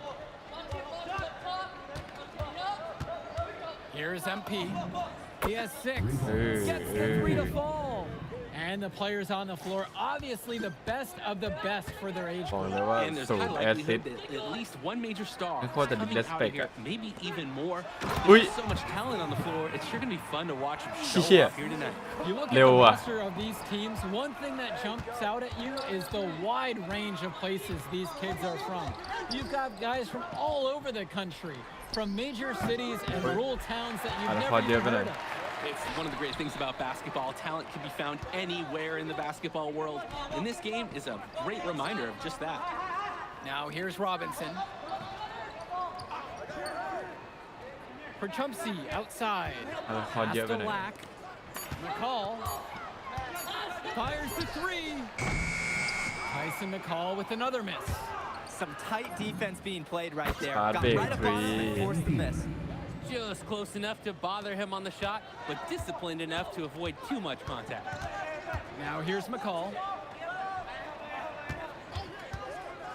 Here's MP. He has 6. Hey, Gets the 3 to hey. fall. And the players on the floor, obviously the best of the best for their age บอก group. เลยว่า And there's สูต high รแอซิด likelihood that at least one major star Cái is khoa tài coming định out of respect here, ạ. maybe even more. Ui. There's so much talent on the floor, it's sure gonna be fun to watch them show Shit. off here tonight. You look at Leo the à. roster of these teams, one thing that jumps out at you is the wide range of places these kids are from. You've got guys from all over the country, from major cities and rural towns that you've Ada never kau dia even heard benar. of. It's one of the great things about basketball. Talent can be found anywhere in the basketball world. And this game is a great reminder of just that. Now here's Robinson. For Chumsey outside. อะไรคอเยอะไปหน่อย Lack. McCall fires the 3. Tyson McCall with another miss. Some tight defense being played right there. Bad Got big right up on him and three. forced the miss. Just close enough to bother him on the shot, but disciplined enough to avoid too much contact. Now here's McCall.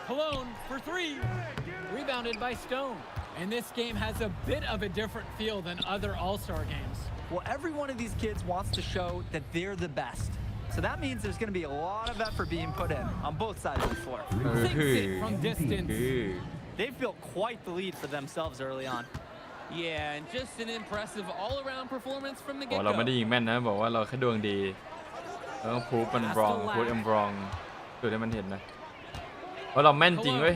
Cologne for 3. Rebounded by Stone. And this game has a bit of a different feel than other All-Star games. Well, every one of these kids wants to show that they're the best. So that means there's going to be a lot of effort being put in on both sides of the floor. Sinks it from distance. They've built quite the lead for themselves early on. Yeah, and just an impressive all-around performance from the บอกเราไม่ได้ get-go. ยิงแม่นนะบอกว่าเราแค่ดวงดีเราต้องพูดมันบรองพูดเอ็มบรองดูให้มันเห็นนะว่าเราแม่นจริงเว้ย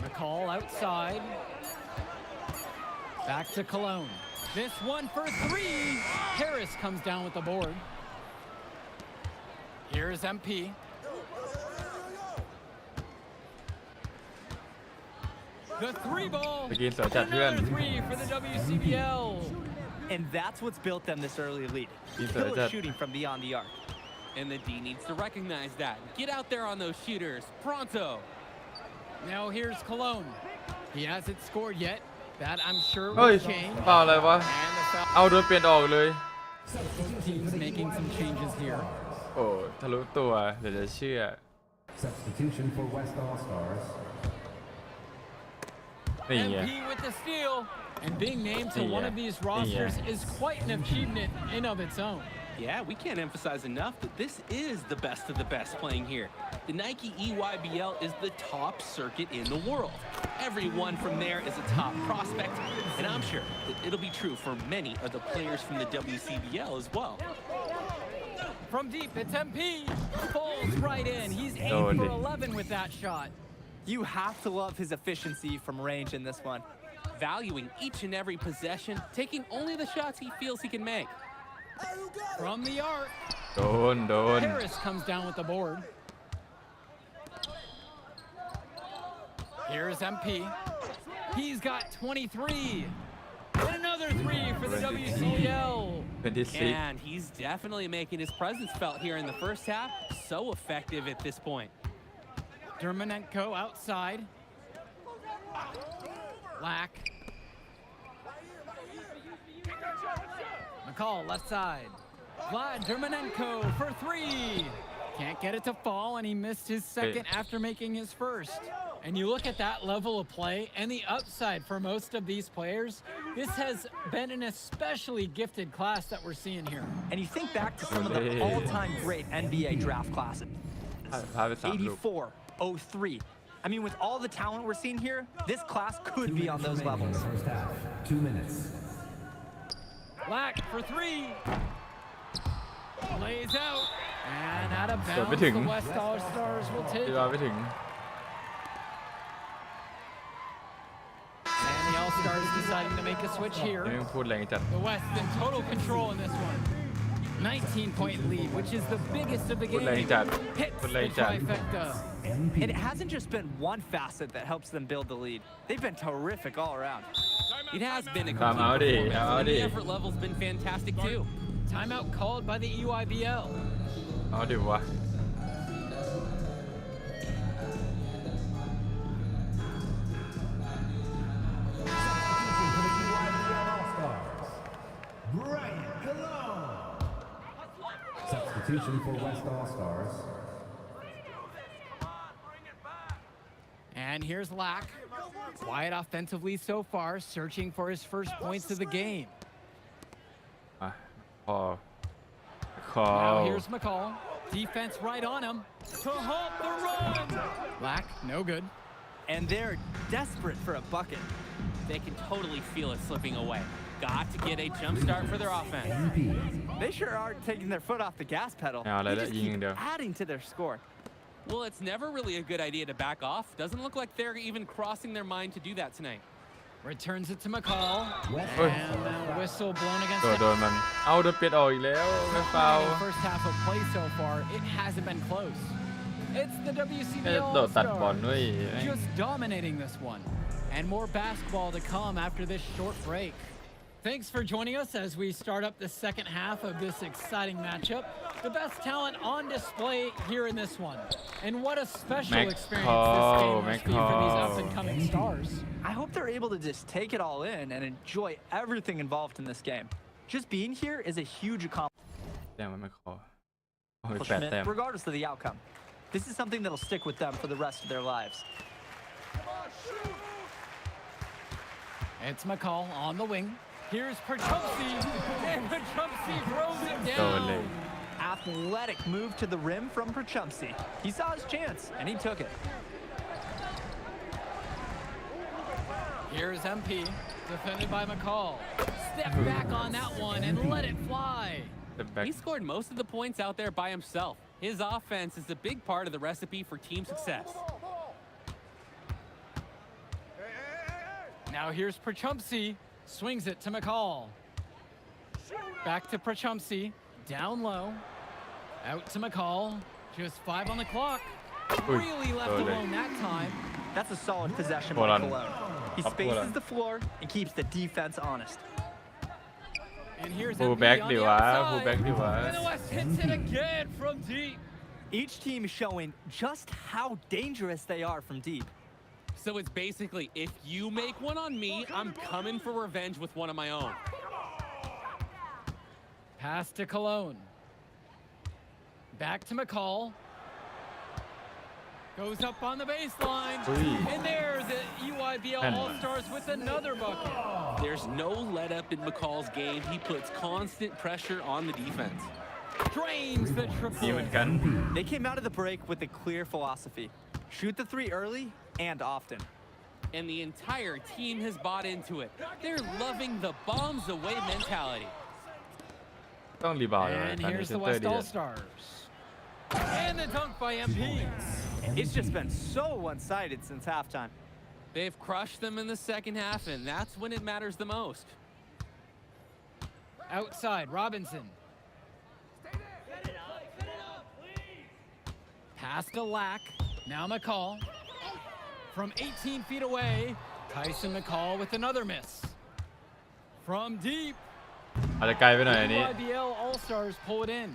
McCall outside. Back to Cologne. This one for 3. Harris comes down with the board. Here's MP. The 3 ball. สกินสวยจัดเพื่อน Another 3 for the WCBL. And that's what's built them this early lead. He's Killer that- shooting from beyond the arc. And the D needs to recognize that. Get out there on those shooters. Pronto. Now here's Cologne. He hasn't scored yet. That I'm sure เฮ้ย will change. เปล่าอะไรวะ And the foul. เอาโดนเปลี่ยนออกเลย Teams making some changes here. โอ้ทะลุตัวเดี๋ยวจะเชื่อ Substitution for West All-Stars. นี่ไง MP with the steal, and being named to Yeah. one of these rosters Yeah. is quite an achievement in of its own. Yeah, we can't emphasize enough that this is the best of the best playing here. The Nike EYBL is the top circuit in the world. Everyone from there is a top prospect, and I'm sure that it'll be true for many of the players from the WCBL as well. From deep, it's MP. Falls right in. He's 8 Oh, for dear. 11 with that shot. You have to love his efficiency from range in this one. Valuing each and every possession, taking only the shots he feels he can make. From the arc, โดน Harris comes down with the board. Here's MP. He's got 23. And another 3 for the WCL. 26 And he's definitely making his presence felt here in the first half. So effective at this point. Dermanenko outside. Lack. McCall left side. Vlad Dermanenko for 3. Can't get it to fall, and he missed his second after making his first. And you look at that level of play and the upside for most of these players, this has been an especially gifted class that we're seeing here. And you think back to some of the all-time great NBA draft classes. พาไป3 ลูก 84, 03. I mean, with all the talent we're seeing here, this class could be on those levels. First half, 2 minutes. Lack for 3. Lays out. And out of เกือบ bounds, ไม่ถึง the West All-Stars will take ที่ it. ว่าไม่ถึง And the All-Stars deciding to make a switch ยัง here. ไม่พูดแรงจัด The West in total control in this one. 19-point lead, which is the biggest of the พูด game. แรงจัด Hits พูด the แรงจัด trifecta. And it hasn't just been one facet that helps them build the lead. They've been terrific all around. It has been a Time out, complete performance, time out. and the effort level's been fantastic too. Timeout called by the EYBL. เอาดิวะ Brian Cologne. Substitution for West All-Stars. And here's Lack. Quiet offensively so far, searching for his first points of the game. อ่ะพอ Now here's McCall. Defense right on him to halt the run. Lack, no good. And they're desperate for a bucket. They can totally feel it slipping away. Got to get a jump start for their offense. They sure are taking their foot off the gas pedal. เอาอะไร They แล้ว just ยิงอย่าง keep เดียว adding to their score. Well, it's never really a good idea to back off. Doesn't look like they're even crossing their mind to do that tonight. Returns it to McCall. Oi. And a whistle blown against โดนมัน เอาโดนเปลี่ยนออกอีกแล้วไม่ฟาว the first half of play so far. It hasn't been close. It's the WCBL โดดตัดบอล All-Stars ด้วย just dominating this one. And more basketball to come after this short break. Thanks for joining us as we start up the second half of this exciting matchup. The best talent on display here in this one. And what a special experience this game must be for these up-and-coming stars. I hope they're able to just take it all in and enjoy everything involved in this game. Just being here is a huge แต้มมันไม่คอเอาไป8 แต้ม accomplishment, regardless of the outcome. This is something that'll stick with them for the rest of their lives. It's McCall on the wing. Here's Perchumsey, and Perchumsey throws it โดนเลย down. Athletic move to the rim from Perchumsey. He saw his chance, and he took it. Here's MP, defended by McCall. Step back on that one and let it fly. He scored most of the points out there by himself. His offense is a big part of the recipe for team success. Now here's Perchumsey, swings it to McCall. Back to Perchumsey, down low. Out to McCall, just 5 on the clock. Really left alone that time. That's a solid possession Hold by on. Cologne. He Up, hold spaces on. the floor and keeps the defense honest. And here's Pull MP back on the the wire, outside. pull back the wire. And the West hits it again from deep. Each team is showing just how dangerous they are from deep. So it's basically, if you make one on me, I'm coming for revenge with one of my own. Pass to Cologne. Back to McCall. Goes up on the baseline. Ui. And there, the EYBL Man. All-Stars with another bucket. There's no let up in McCall's game. He puts constant pressure on the defense. Drains the ดี triple. เหมือนกัน They came out of the break with a clear philosophy. Shoot the three early and often. And the entire team has bought into it. They're loving the bombs away mentality. ต้องรีบาวด์เลย And ตอนนี้ here's เซ the นเตอร์ West ดี All-Stars. And the dunk by MP. It's just been so one-sided since halftime. They've crushed them in the second half, and that's when it matters the most. Outside, Robinson. Pass to Lack. Now McCall. From 18 feet away, Tyson McCall with another miss. From deep, อาจจะไกลไปหน่อยอันนี้ EYBL All-Stars pull it in.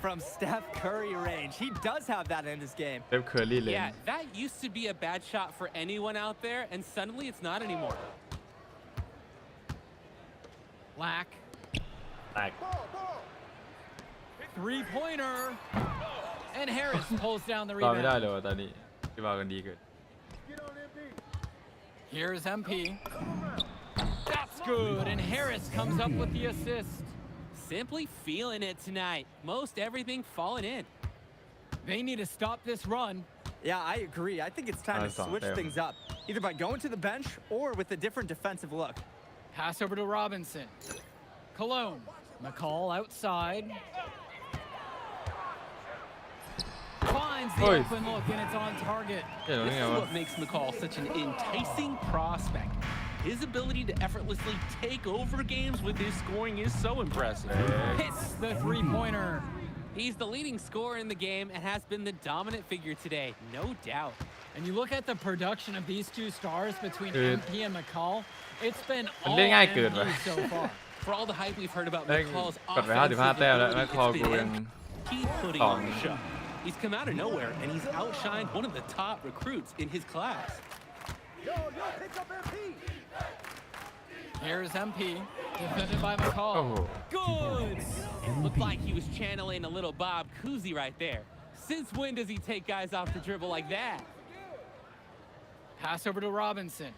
From Steph Curry range. He does have that in his game. เซฟเคอร์รี่เลน Yeah, that used to be a bad shot for anyone out there, and suddenly it's not anymore. Lack. แตก Three-pointer. And Harris pulls down the รอไม่ได้ rebound. เลยว่ะตอนนี้รีบาวด์กันดีเกิน Here's MP. That's good, and Harris comes up with the assist. Simply feeling it tonight. Most everything falling in. They need to stop this run. Yeah, I agree. I think it's time to That's not switch fair. things up, either by going to the bench or with a different defensive look. Pass over to Robinson. Cologne. McCall outside. Finds the Oi. open look, and it's on target. เจ๋ง This นี่ไง is วะ what makes McCall such an enticing prospect. His ability to effortlessly take over games with his scoring is so impressive. Hits the three-pointer. He's the leading scorer in the game and has been the dominant figure today, no doubt. And you look at the production of these two stars between Dude. MP and McCall, it's been มัน all เล่นง่ายเกิน MP ว่ะ so far. For all the hype we've heard about แม่ง McCall's กดไป offensive 55 แต้มแล้ว ability, แล้วคอ it's กู been ยัง keep putting on the show. He's come out of nowhere and he's outshined one of the top recruits in his class. Here's MP, defended by McCall. โอ้โห Good! Looked like he was channeling a little Bob Cousy right there. Since when does he take guys off the dribble like that? Pass over to Robinson.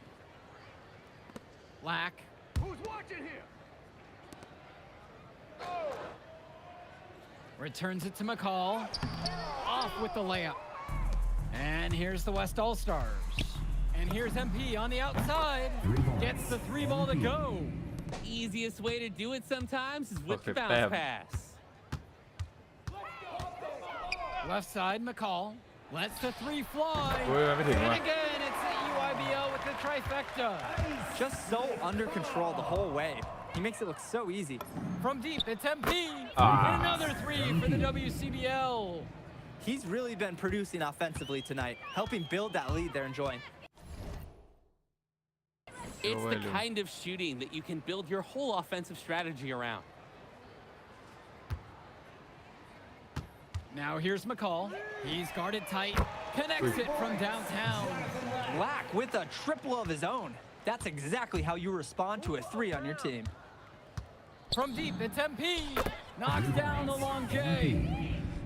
Lack. Who's watching here? Returns it to McCall. Off with the layup. And here's the West All-Stars. And here's MP on the outside. Gets the three ball to go. Easiest way to do it sometimes is with the Perfect bounce bam. pass. Left side, McCall. Lets the three fly. โอ้ยมันไม่ถึง And ว่ะ again, it's the EYBL with the trifecta. Just so under control the whole way. He makes it look so easy. From deep, it's MP. Ah. And another three for the WCBL. He's really been producing offensively tonight, helping build that lead they're enjoying. It's the Really? kind of shooting that you can build your whole offensive strategy around. Now here's McCall. He's guarded tight. Connects it from downtown. Lack with a triple of his own. That's exactly how you respond to a three on your team. From deep, it's MP. Knocks down the long J.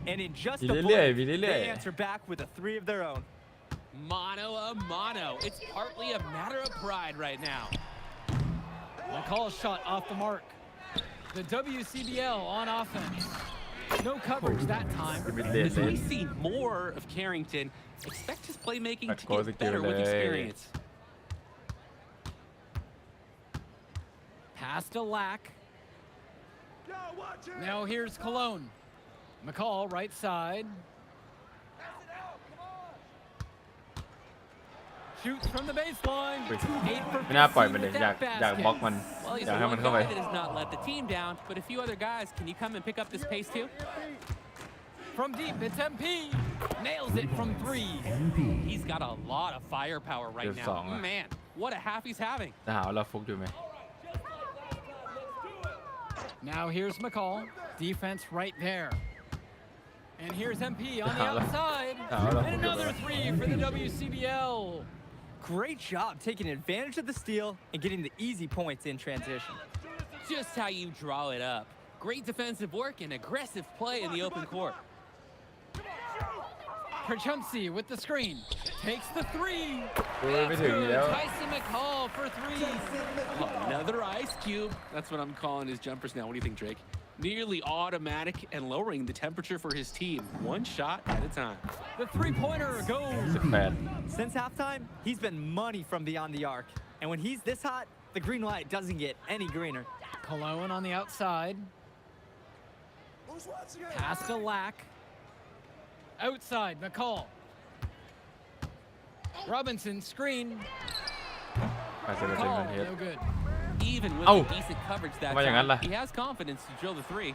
And in just a Villiers, blink, Villiers. they answer back with a three of their own. Mano a mano. It's partly a matter of pride right now. McCall shot off the mark. The WCBL on offense. No coverage that time. จะเป็นเลน As เลน we see more of Carrington, expect his playmaking to Backcourt get better with skill, experience. Pass to Lack. Now here's Cologne. McCall, right side. Shoots from the baseline. 8 for ไม่น่าปล่อยมัน 15 เลย with อยาก that อยากบล็อก basket. มัน Well, he's อยาก the ให้ one มันเข้าไป guy that has not let the team down, but a few other guys, can you come and pick up this pace too? From deep, it's MP. Nails it from three. He's got a lot of firepower right Good now. song, huh? Man, what a half he's having. จะหาว่าเราฟุกอยู่ไหม Now here's McCall. Defense right there. And here's MP on the outside. And another three for the WCBL. Great job taking advantage of the steal and getting the easy points in transition. Just how you draw it up. Great defensive work and aggressive play in the open court. Perchumsey with the screen. Takes the three. ไม่ถึงอีกแล้ว Tyson McCall for three. Another ice cube. That's what I'm calling his jumpers now. What do you think, Drake? Nearly automatic and lowering the temperature for his team, one shot at a time. The three-pointer goes. 18 Since halftime, he's been money from beyond the arc. And when he's this hot, the green light doesn't get any greener. Cologne on the outside. Pass to Lack. Outside, McCall. Robinson screen. McCall, no good. Even with Oh. the decent coverage that ทำไมอย่างนั้น time, ล่ะ he has confidence to drill the three.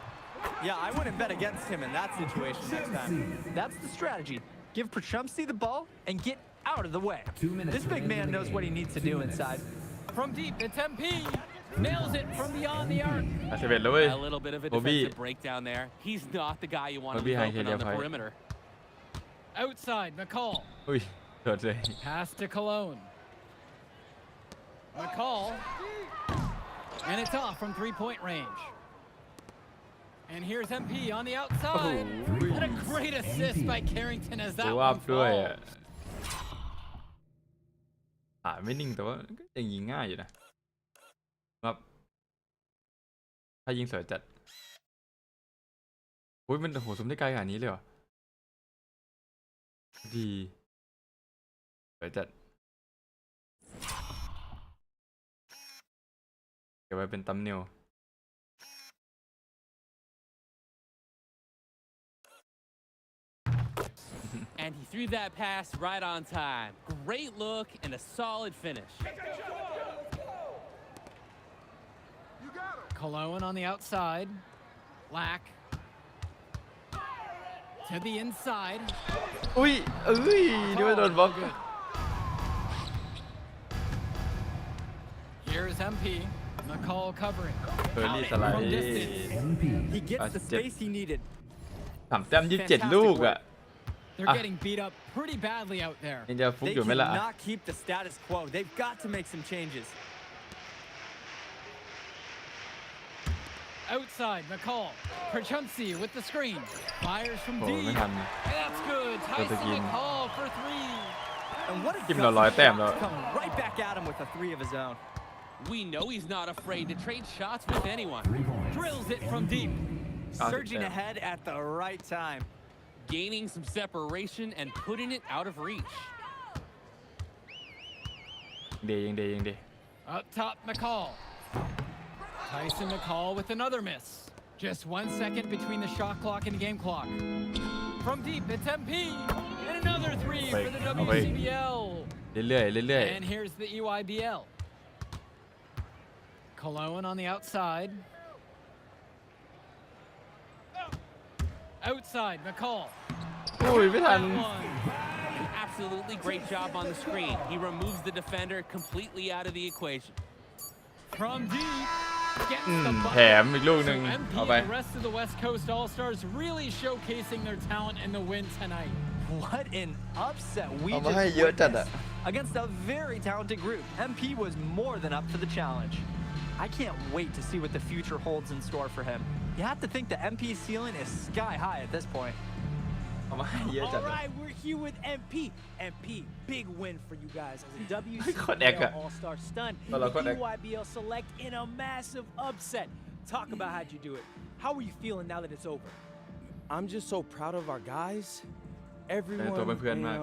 Yeah, I wouldn't bet against him in that situation next time. That's the strategy. Give Perchumsey the ball and get out of the way. 2 minutes This big man knows what he needs to do inside. From deep, it's MP. Nails it from beyond the arc. 11แล้วเว้ย A little bit of a Bobby. defensive breakdown there. He's not the guy you want to Bobby leave high open heel on the fight. perimeter. Outside, McCall. อุ้ยโทษเลย Pass to Cologne. McCall. And it's off from three-point range. And here's MP on the outside. And a great assist by Carrington as that ตัวอัพ one ด้วย falls. ไม่นิ่งแต่ว่าก็ยังยิงง่ายอยู่นะครับถ้ายิงสวยจัดอุ้ยมันโหสมได้ไกลขนาดนี้เลยเหรอดีสวยจัดเก็บไว้เป็นตัมเนล And he threw that pass right on time. Great look and a solid finish. Cologne on the outside. Lack. To the inside. อุ้ยดูว่าโดนบล็อก Good. Here's MP. McCall covering. เฮอร์รี่สไล From ด์ distance. He gets the space he needed. 3 แต้ม 27 ลูกอ่ะ They're getting beat up pretty badly out there. ยังจะฟุก They อยู่ไหมล่ะ cannot keep the status quo. They've got to make some changes. Outside, McCall. Perchumsey with the screen. Fires from โอ้ deep. ไม่ทัน That's good. That's a Tyson game. McCall for three. And what a Give him a gutsy lot of time, shot though. to come right back at him with a three of his own. We know he's not afraid to trade shots with anyone. 3 points. Drills it from deep. Surging damn. ahead at the right time. Gaining some separation and putting it out of reach. ยังดี Up top, McCall. Tyson McCall with another miss. Just 1 second between the shot clock and game clock. From deep, it's MP. And another three for the WCBL. เรื่อย And here's the EYBL. Cologne on the outside. Outside, McCall. อุ้ยไม่ทัน That one. An absolutely great job on the screen. He removes the defender completely out of the equation. From deep. Gets the แถม bucket. อีกลูกหนึ่ง So MP เอาไป and the rest of the West Coast All-Stars really showcasing their talent in the win tonight. What an upset we เอา just มาให้เยอะจัดอะ witnessed against a very talented group. MP was more than up for the challenge. I can't wait to see what the future holds in store for him. You have to think the MP ceiling is sky high at this point. เอามาให้เยอะจัด All right, we're here with MP. MP, big win for you guys as a โคตรแอคอะ WCBL All-Star stun. ตัวเราโคตรแอค EYBL Select in a massive upset. Talk about how'd you do it. How are you feeling now that it's over? I'm just so proud of our guys. Everyone, ตัวเป็นเพื่อนมาก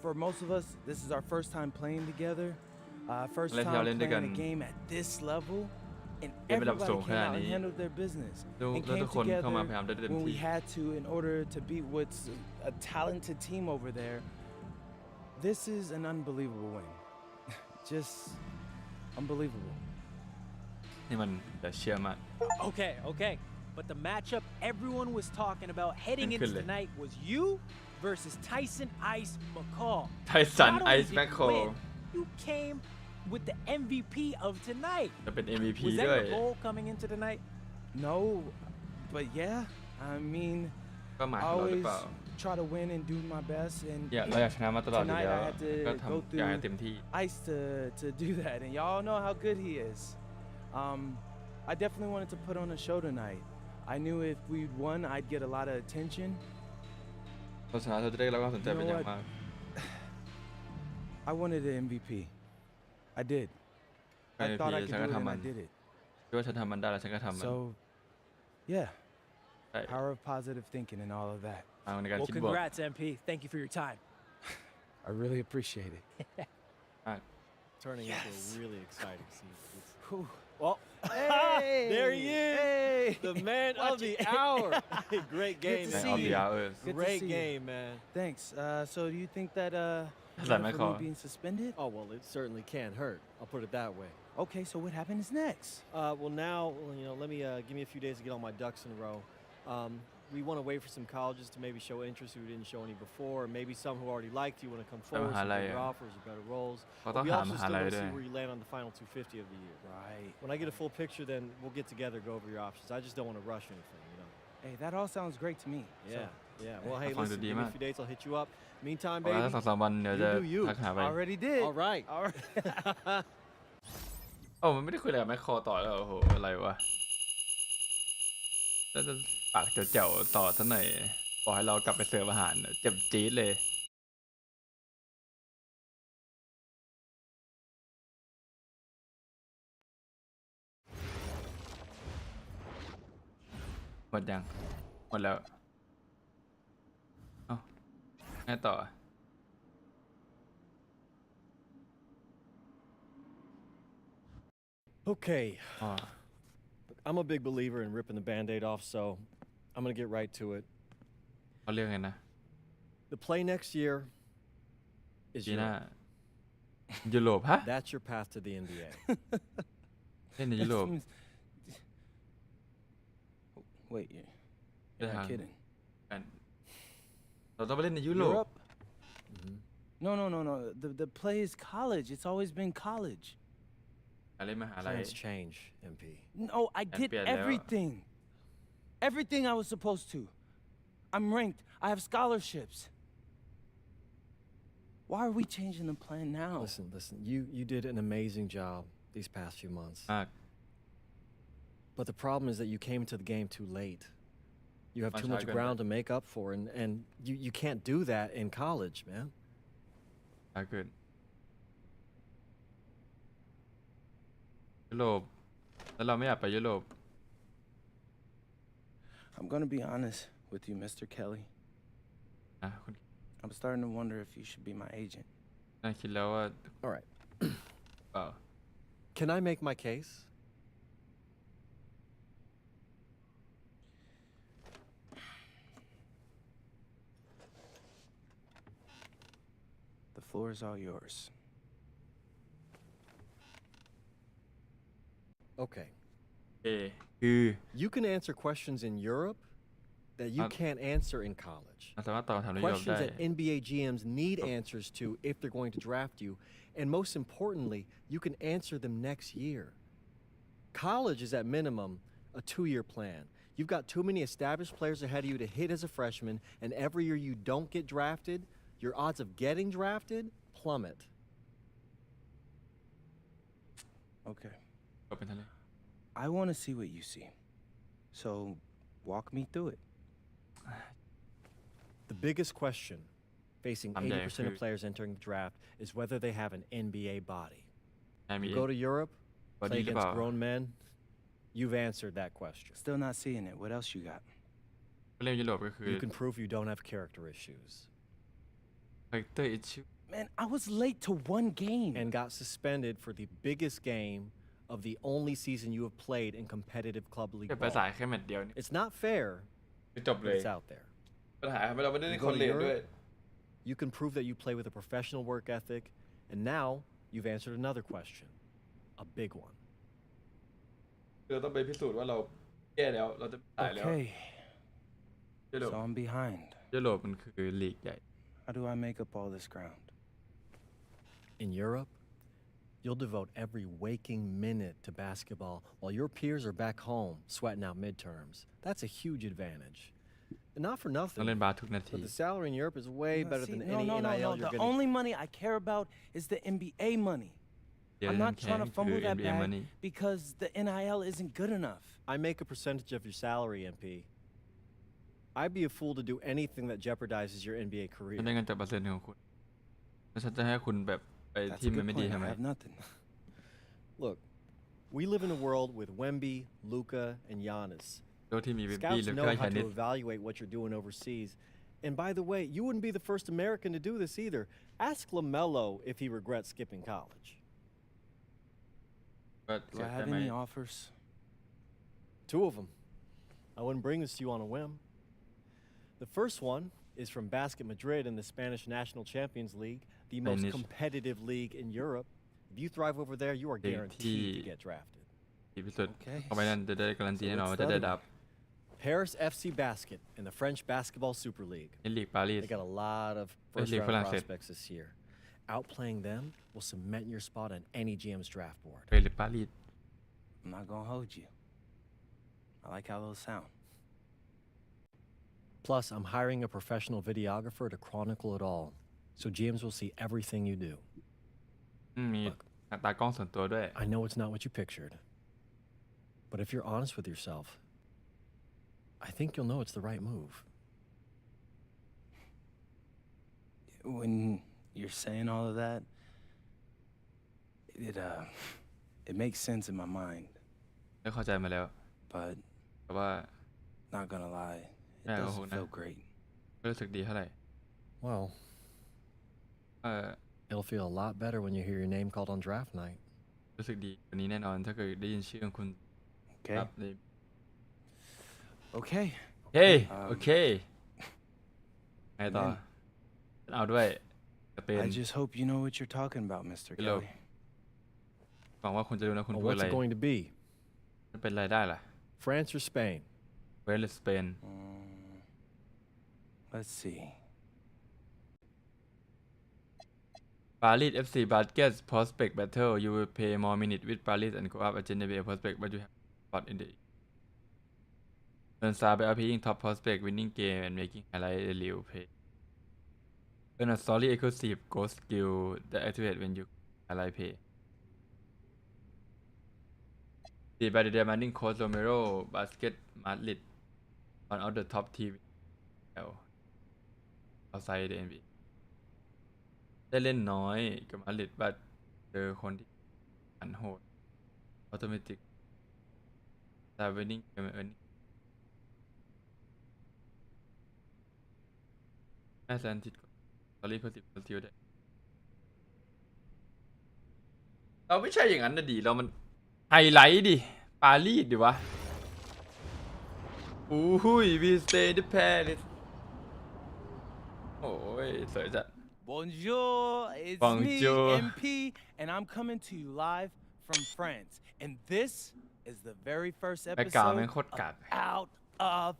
for most of us, this is our first time playing together. First เล่น time ที่เราเล่นด้วยกัน playing a game at this level. And เกมระดับ everybody สูง came ขนาด out and นี้ handled their business. ดู And แล้ว came ทุกคนเข้ามา together พยายามได้เต็ม when ที่ we had to in order to beat what's a talented team over there. This is an unbelievable win. Just unbelievable. นี่มันเดี๋ยวเชื่อมาก Okay. But the matchup everyone was talking about heading into Incredible. tonight was you versus Tyson Ice McCall. Tyson Not only Ice did you McCall. win, You came with the MVP of tonight. จะเป็น MVP Was ด้วย that your goal coming into tonight? No, but yeah, I mean, ก็หมาย I ของเราหรือ always เปล่า try to win and do my best. And เราอยากชนะมาตลอดอยู่ tonight แล้ว I had to ก็ go ทำอย่างให้เต็ม through ที่ Ice to do that, and y'all know how good he is. I definitely wanted to put on a show tonight. I knew if we'd won, I'd get a lot of attention. เราชนะเราจะได้รับความสนใจ You know เป็นอย่าง what? มาก I wanted an MVP. I did. I MVP thought I could ฉัน do ก็ it, ทำ and มั I น did it. คิดว่าฉันทำมันได้แล้วฉันก็ทำมัน So, yeah, ใช่ power of positive thinking and all of that. ทางในการ Well, คิดบวก congrats, MP. Thank you for your time. I really appreciate it. มาก Turning into a really exciting scene. Whew. Well, Hey! there he is, Hey! the man of Watch the it. hour. Great game, to Man see of the you. hour. Good to Great see you. game, man. Thanks. So do you think that That's like for my me call. being suspended? Oh well, it certainly can't hurt. I'll put it that way. Okay, so what happens next? Well, now, let me give me a few days to get all my ducks in a row. We want to wait for some colleges to maybe show interest who didn't show any before, or maybe some who already liked you want to come forward, some better offers or better roles. เขาต้อง We หา also ม still หาลัย want to ด้วย see where you land on the final 250 of the year. Right. When I get a full picture, then we'll get together, go over your options. I just don't want to rush anything, you know. Hey, that all sounds great to me. Yeah, So, yeah. Well, hey, ฟังดู listen, ดี give me มาก a few days, I'll hit you up. Meantime, เอาละ baby, สักสามวันเดี๋ยวจะ you do you. ทักหาไป already did. All right. All right. โอ้มันไม่ได้คุยอะไรกับแมคคอต่อแล้วโอ้โหอะไรวะแล้วจะปากเจ๋วๆต่อซะหน่อยบอกให้เรากลับไปเสิร์ฟอาหารเจ็บจี๊ดเลยหมดยังหมดแล้วเอ้าไงต่อ Okay. อ๋อ I'm a big believer in ripping the Band-Aid off, so I'm going to get right to it. เขาเรียกไงนะ The play next year is ปีหน้า Europe. ยุโรปฮะ That's your path to the NBA. เล่นในยุโรป Wait, you're not kidding. เราต้องไปเล่นในยุโรป Europe? No. The play is college. It's always been college. เล่นมหาลัย Plans change, MP. No, I did everything. Everything I was supposed to. I'm ranked. I have scholarships. Why are we changing the plan now? Listen. You did an amazing job these past few months. มาก But the problem is that you came into the game too late. You have too much ground to make up for, and you can't do that in college, man. ถ้าเกิดยุโรปแล้วเราไม่อยากไปยุโรป I'm gonna be honest with you, Mr. Kelly. นะคุณ I'm starting to wonder if you should be my agent. น่าคิดแล้วว่า All right. เปล่า Can I make my case? The floor is all yours. Okay. เอคือ You can answer questions in Europe that you can't answer in college. เราสามารถตอบคำถามในยุโรป Questions ได้ that NBA GMs need answers to if they're going to draft you. And most importantly, you can answer them next year. College is at minimum a 2-year plan. You've got too many established players ahead of you to hit as a freshman, and every year you don't get drafted, your odds of getting drafted plummet. Okay. ก็เป็นทะเล I want to see what you see. So, walk me through it. The biggest question facing I'm there 80% of for- players entering the draft is whether they have an NBA body. ไอมี You go to Europe, Body play หรือ against เปล่า grown men, you've answered that question. Still not seeing it. What else you got? เล่นยุโรปก็คือ You can prove you don't have character issues. character issue Man, I was late to one game. And got suspended for the biggest game of the only season you have played in competitive club league เก็บไปสาย ball. แค่แมตช์เดียวนี่ It's not fair, คือจบ but เลย it's out there. ปัญหาเราไม่ได้ You ค go น to เลวด้วย Europe, you can prove that you play with a professional work ethic, and now you've answered another question, a big one. เราต้องไปพิสูจน์ว่าเราแก้แล้วเราจะตายแล้ว Okay. ยุโรป So I'm behind. ยุโรปมันคือลีกใหญ่ How do I make up all this ground? In Europe, you'll devote every waking minute to basketball while your peers are back home sweating out midterms. That's a huge advantage. And not for ต้อง nothing, เล่นบาสทุกนาที but the salary in Europe is way No, better see, than no, any no, NIL no. you're The getting. only money I care about is the NBA money. เดี๋ยว I'm เล่ not นแข่ trying ง to คือ fumble that NBA bag money because the NIL isn't good enough. I make a percentage of your salary, MP. I'd be a fool to do anything that jeopardizes your NBA ฉั career. นได้เงินจากเปอร์เซ็นต์ของคุณแล้วฉันจะให้คุณแบบไป That's ที a มมัน good ไม่ดี point. ทำ I ไม have nothing. Look, we live in a world with Wemby, Luka, and Giannis. โลกที่มีเบบี้ Scouts หรือ know ก็ how ยานิ to ส evaluate what you're doing overseas. And by the way, you wouldn't be the first American to do this either. Ask LaMelo if he regrets skipping college. ก็ Do เสีย I ใจ have ไหม any offers? 2 of them. I wouldn't bring this to you on a whim. The first one is from Basket Madrid in the Spanish National Champions League, the most Spanish. competitive league in Europe. If you thrive over there, you are League guaranteed to T. get drafted. ดีที่สุด Okay. เข้าไปนั่นจะได้การันตี So แน่นอน what's ว่าจะ the ได้ other ดับ Paris FC Basket in the French Basketball Super League. ในลีกปารีส They got a lot of League first-round Francais. prospects this year. Outplaying them will cement your spot on any GM's draft board. ไปลีกปารีส I'm not gonna hold you. I like how those sound. Plus, I'm hiring a professional videographer to chronicle it all, so GMs will see everything you do. มีตากล้องส่วนตัวด้วย I know it's not what you pictured, but if you're honest with yourself, I think you'll know it's the right move. When you're saying all of that, it makes sense in my mind, ได้เข้าใจมาแล้ว but แต่ว่า not gonna lie, it Yeah, doesn't oh, feel no. great. ไม่รู้สึกดีเท่าไหร่ Well, เออ it'll feel a lot better when you hear your name called on draft night. รู้สึกดีวันนี้แน่นอนถ้าเกิดได้ยินชื่อของคุณ Okay. ครับใน Okay. เฮ้ย Um, โอเคไงต่อ man. เอาด้วยจะเป็น I just hope you know what you're talking about, Mr. Hello. Kelly. หวังว่าคุณจะรู้นะคุณ Well, พูด what's อะไร it going to be? มันเป็นอะไรได้ล่ะ France or Spain? เวลสเปน Let's see. Paris FC Basket Prospect Battle you will play more minutes with Paris and go up as NBA prospect but you have spot in the Earn star by appearing top prospect winning game and making highlight reel play Earn a story exclusive ghost skill that activate when you highlight play Lead by the demanding coach Romero Basket Madrid one of the top team outside the NBA ได้เล่นน้อยกับมาดริดบัดเจอคนที่หันโหดออโตเมติกซาเวนิ่งเกมเอิร์นแอตแลนติกตอรี่เพอร์ซิพอซิลได้เราไม่ใช่อย่างนั้นนะดิเรามันไฮไลท์ดิปารีสดิวะอู้หุยวีสเตย์ดิแพริสโอ้ยสวยจัด Bonjour, it's Bonjour. me, MP, and I'm coming to you live from France. And this is the very first แบ็กกราวด์ episode แม่งโคตร of กัด Out of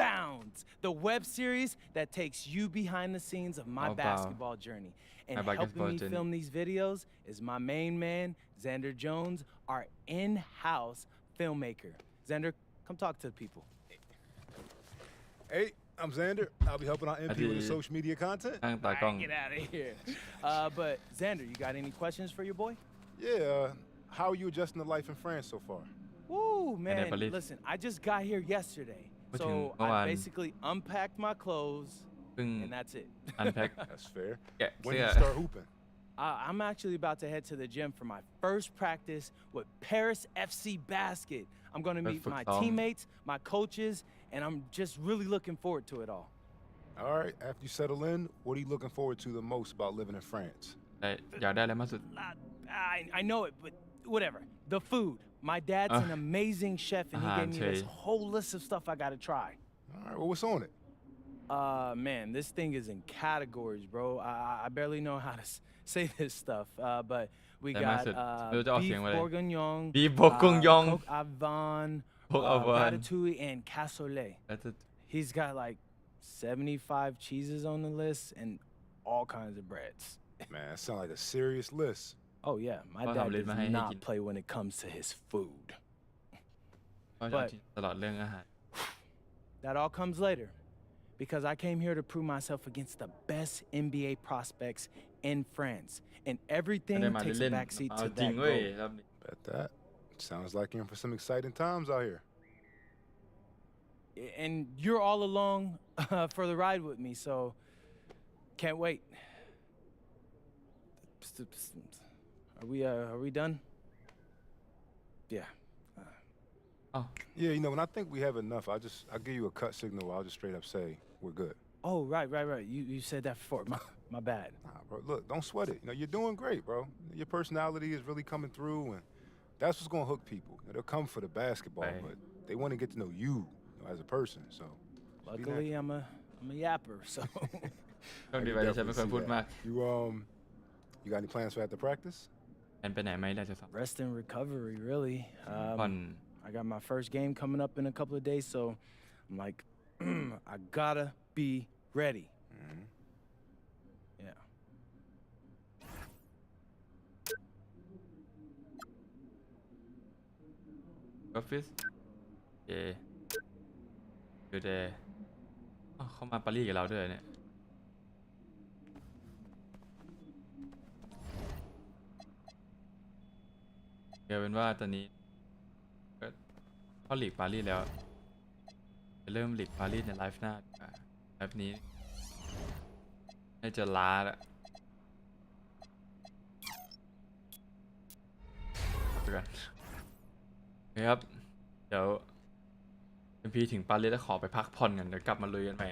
Bounds, the web series that takes you behind the scenes of my Outbound. basketball journey. And My helping basketball me journey. film these videos is my main man, Xander Jones, our in-house filmmaker. Xander, come talk to the people. Hey, I'm Xander. I'll be helping out MP with the social media content. ตั้งตากล้อง Get out of here. But Xander, you got any questions for your boy? Yeah, how are you adjusting to life in France so far? Woo, man. believe- Listen, I just got here yesterday. What So you- I go on. basically unpacked my clothes, เพิ่ง and that's it. unpack That's fair. แกะ When เสื้ do อ you start hooping? I'm actually about to head to the gym for my first practice with Paris FC Basket. I'm going to First meet my football. teammates, my coaches, and I'm just really looking forward to it all. All right, after you settle in, what are you looking forward to the most about living in France? ได้อยากได้อะไรมากสุด I know it, but whatever. The food. My dad's an amazing chef, and he gave me this Jay. whole list of stuff I got to try. All right, well, what's on it? Man, this thing is in categories, bro. I barely know how to say this stuff, but we That got method. We'll talk beef to him later. bourguignon, Beef bourguignon. coq avant, Coq au vin. ratatouille, and cassoulet. That's it He's got like 75 cheeses on the list and all kinds of breads. Man, that sounds like a serious list. Oh yeah, my Well, dad I'm does leaving my hand not again. play when it comes to his food. เพราะจริงๆตลอดเรื่องอาหาร That all comes later, because I came here to prove myself against the best NBA prospects in France, and ไม่ everything ได้มา takes a เล่น backseat ๆเอา to จริง that เว้ย goal. รอบนี้ Bet that. Sounds like you're in for some exciting times out here. and you're all along for the ride with me, so can't wait. Are we done? Yeah. Yeah, you know, when I think we have enough, I'll give you a cut signal. I'll just straight up say we're good. Oh, right. You said that before. My bad. Nah, bro, look, don't sweat it. You know, you're doing great, bro. Your personality is really coming through, and that's what's gonna hook people. They'll come for the basketball, but they want to get to know you, as a person. So, just be Luckily, natural. I'm a yapper, so. โชคดีไปที่ฉันเป็นคนพูดมาก You got any plans for after practice? แอนไปไหนไหมล่ะจะสอบ Rest and recovery, really. ผ่อน I got my first game coming up in a couple of days, so I'm like, I gotta be ready. Yeah. Office เอคือเดเขามาปารีสกับเราด้วยเนี่ยกลายเป็นว่าตอนนี้ก็เข้าลีกปารีสแล้วจะเริ่มลีกปารีสในไลฟ์หน้าดีกว่าไลฟ์นี้น่าจะล้าแล้วดูกันโอเคครับ เดี๋ยว MP ถึงปารีสแล้วขอไปพักผ่อนกันเดี๋ยวกลับมาลุยกันใหม่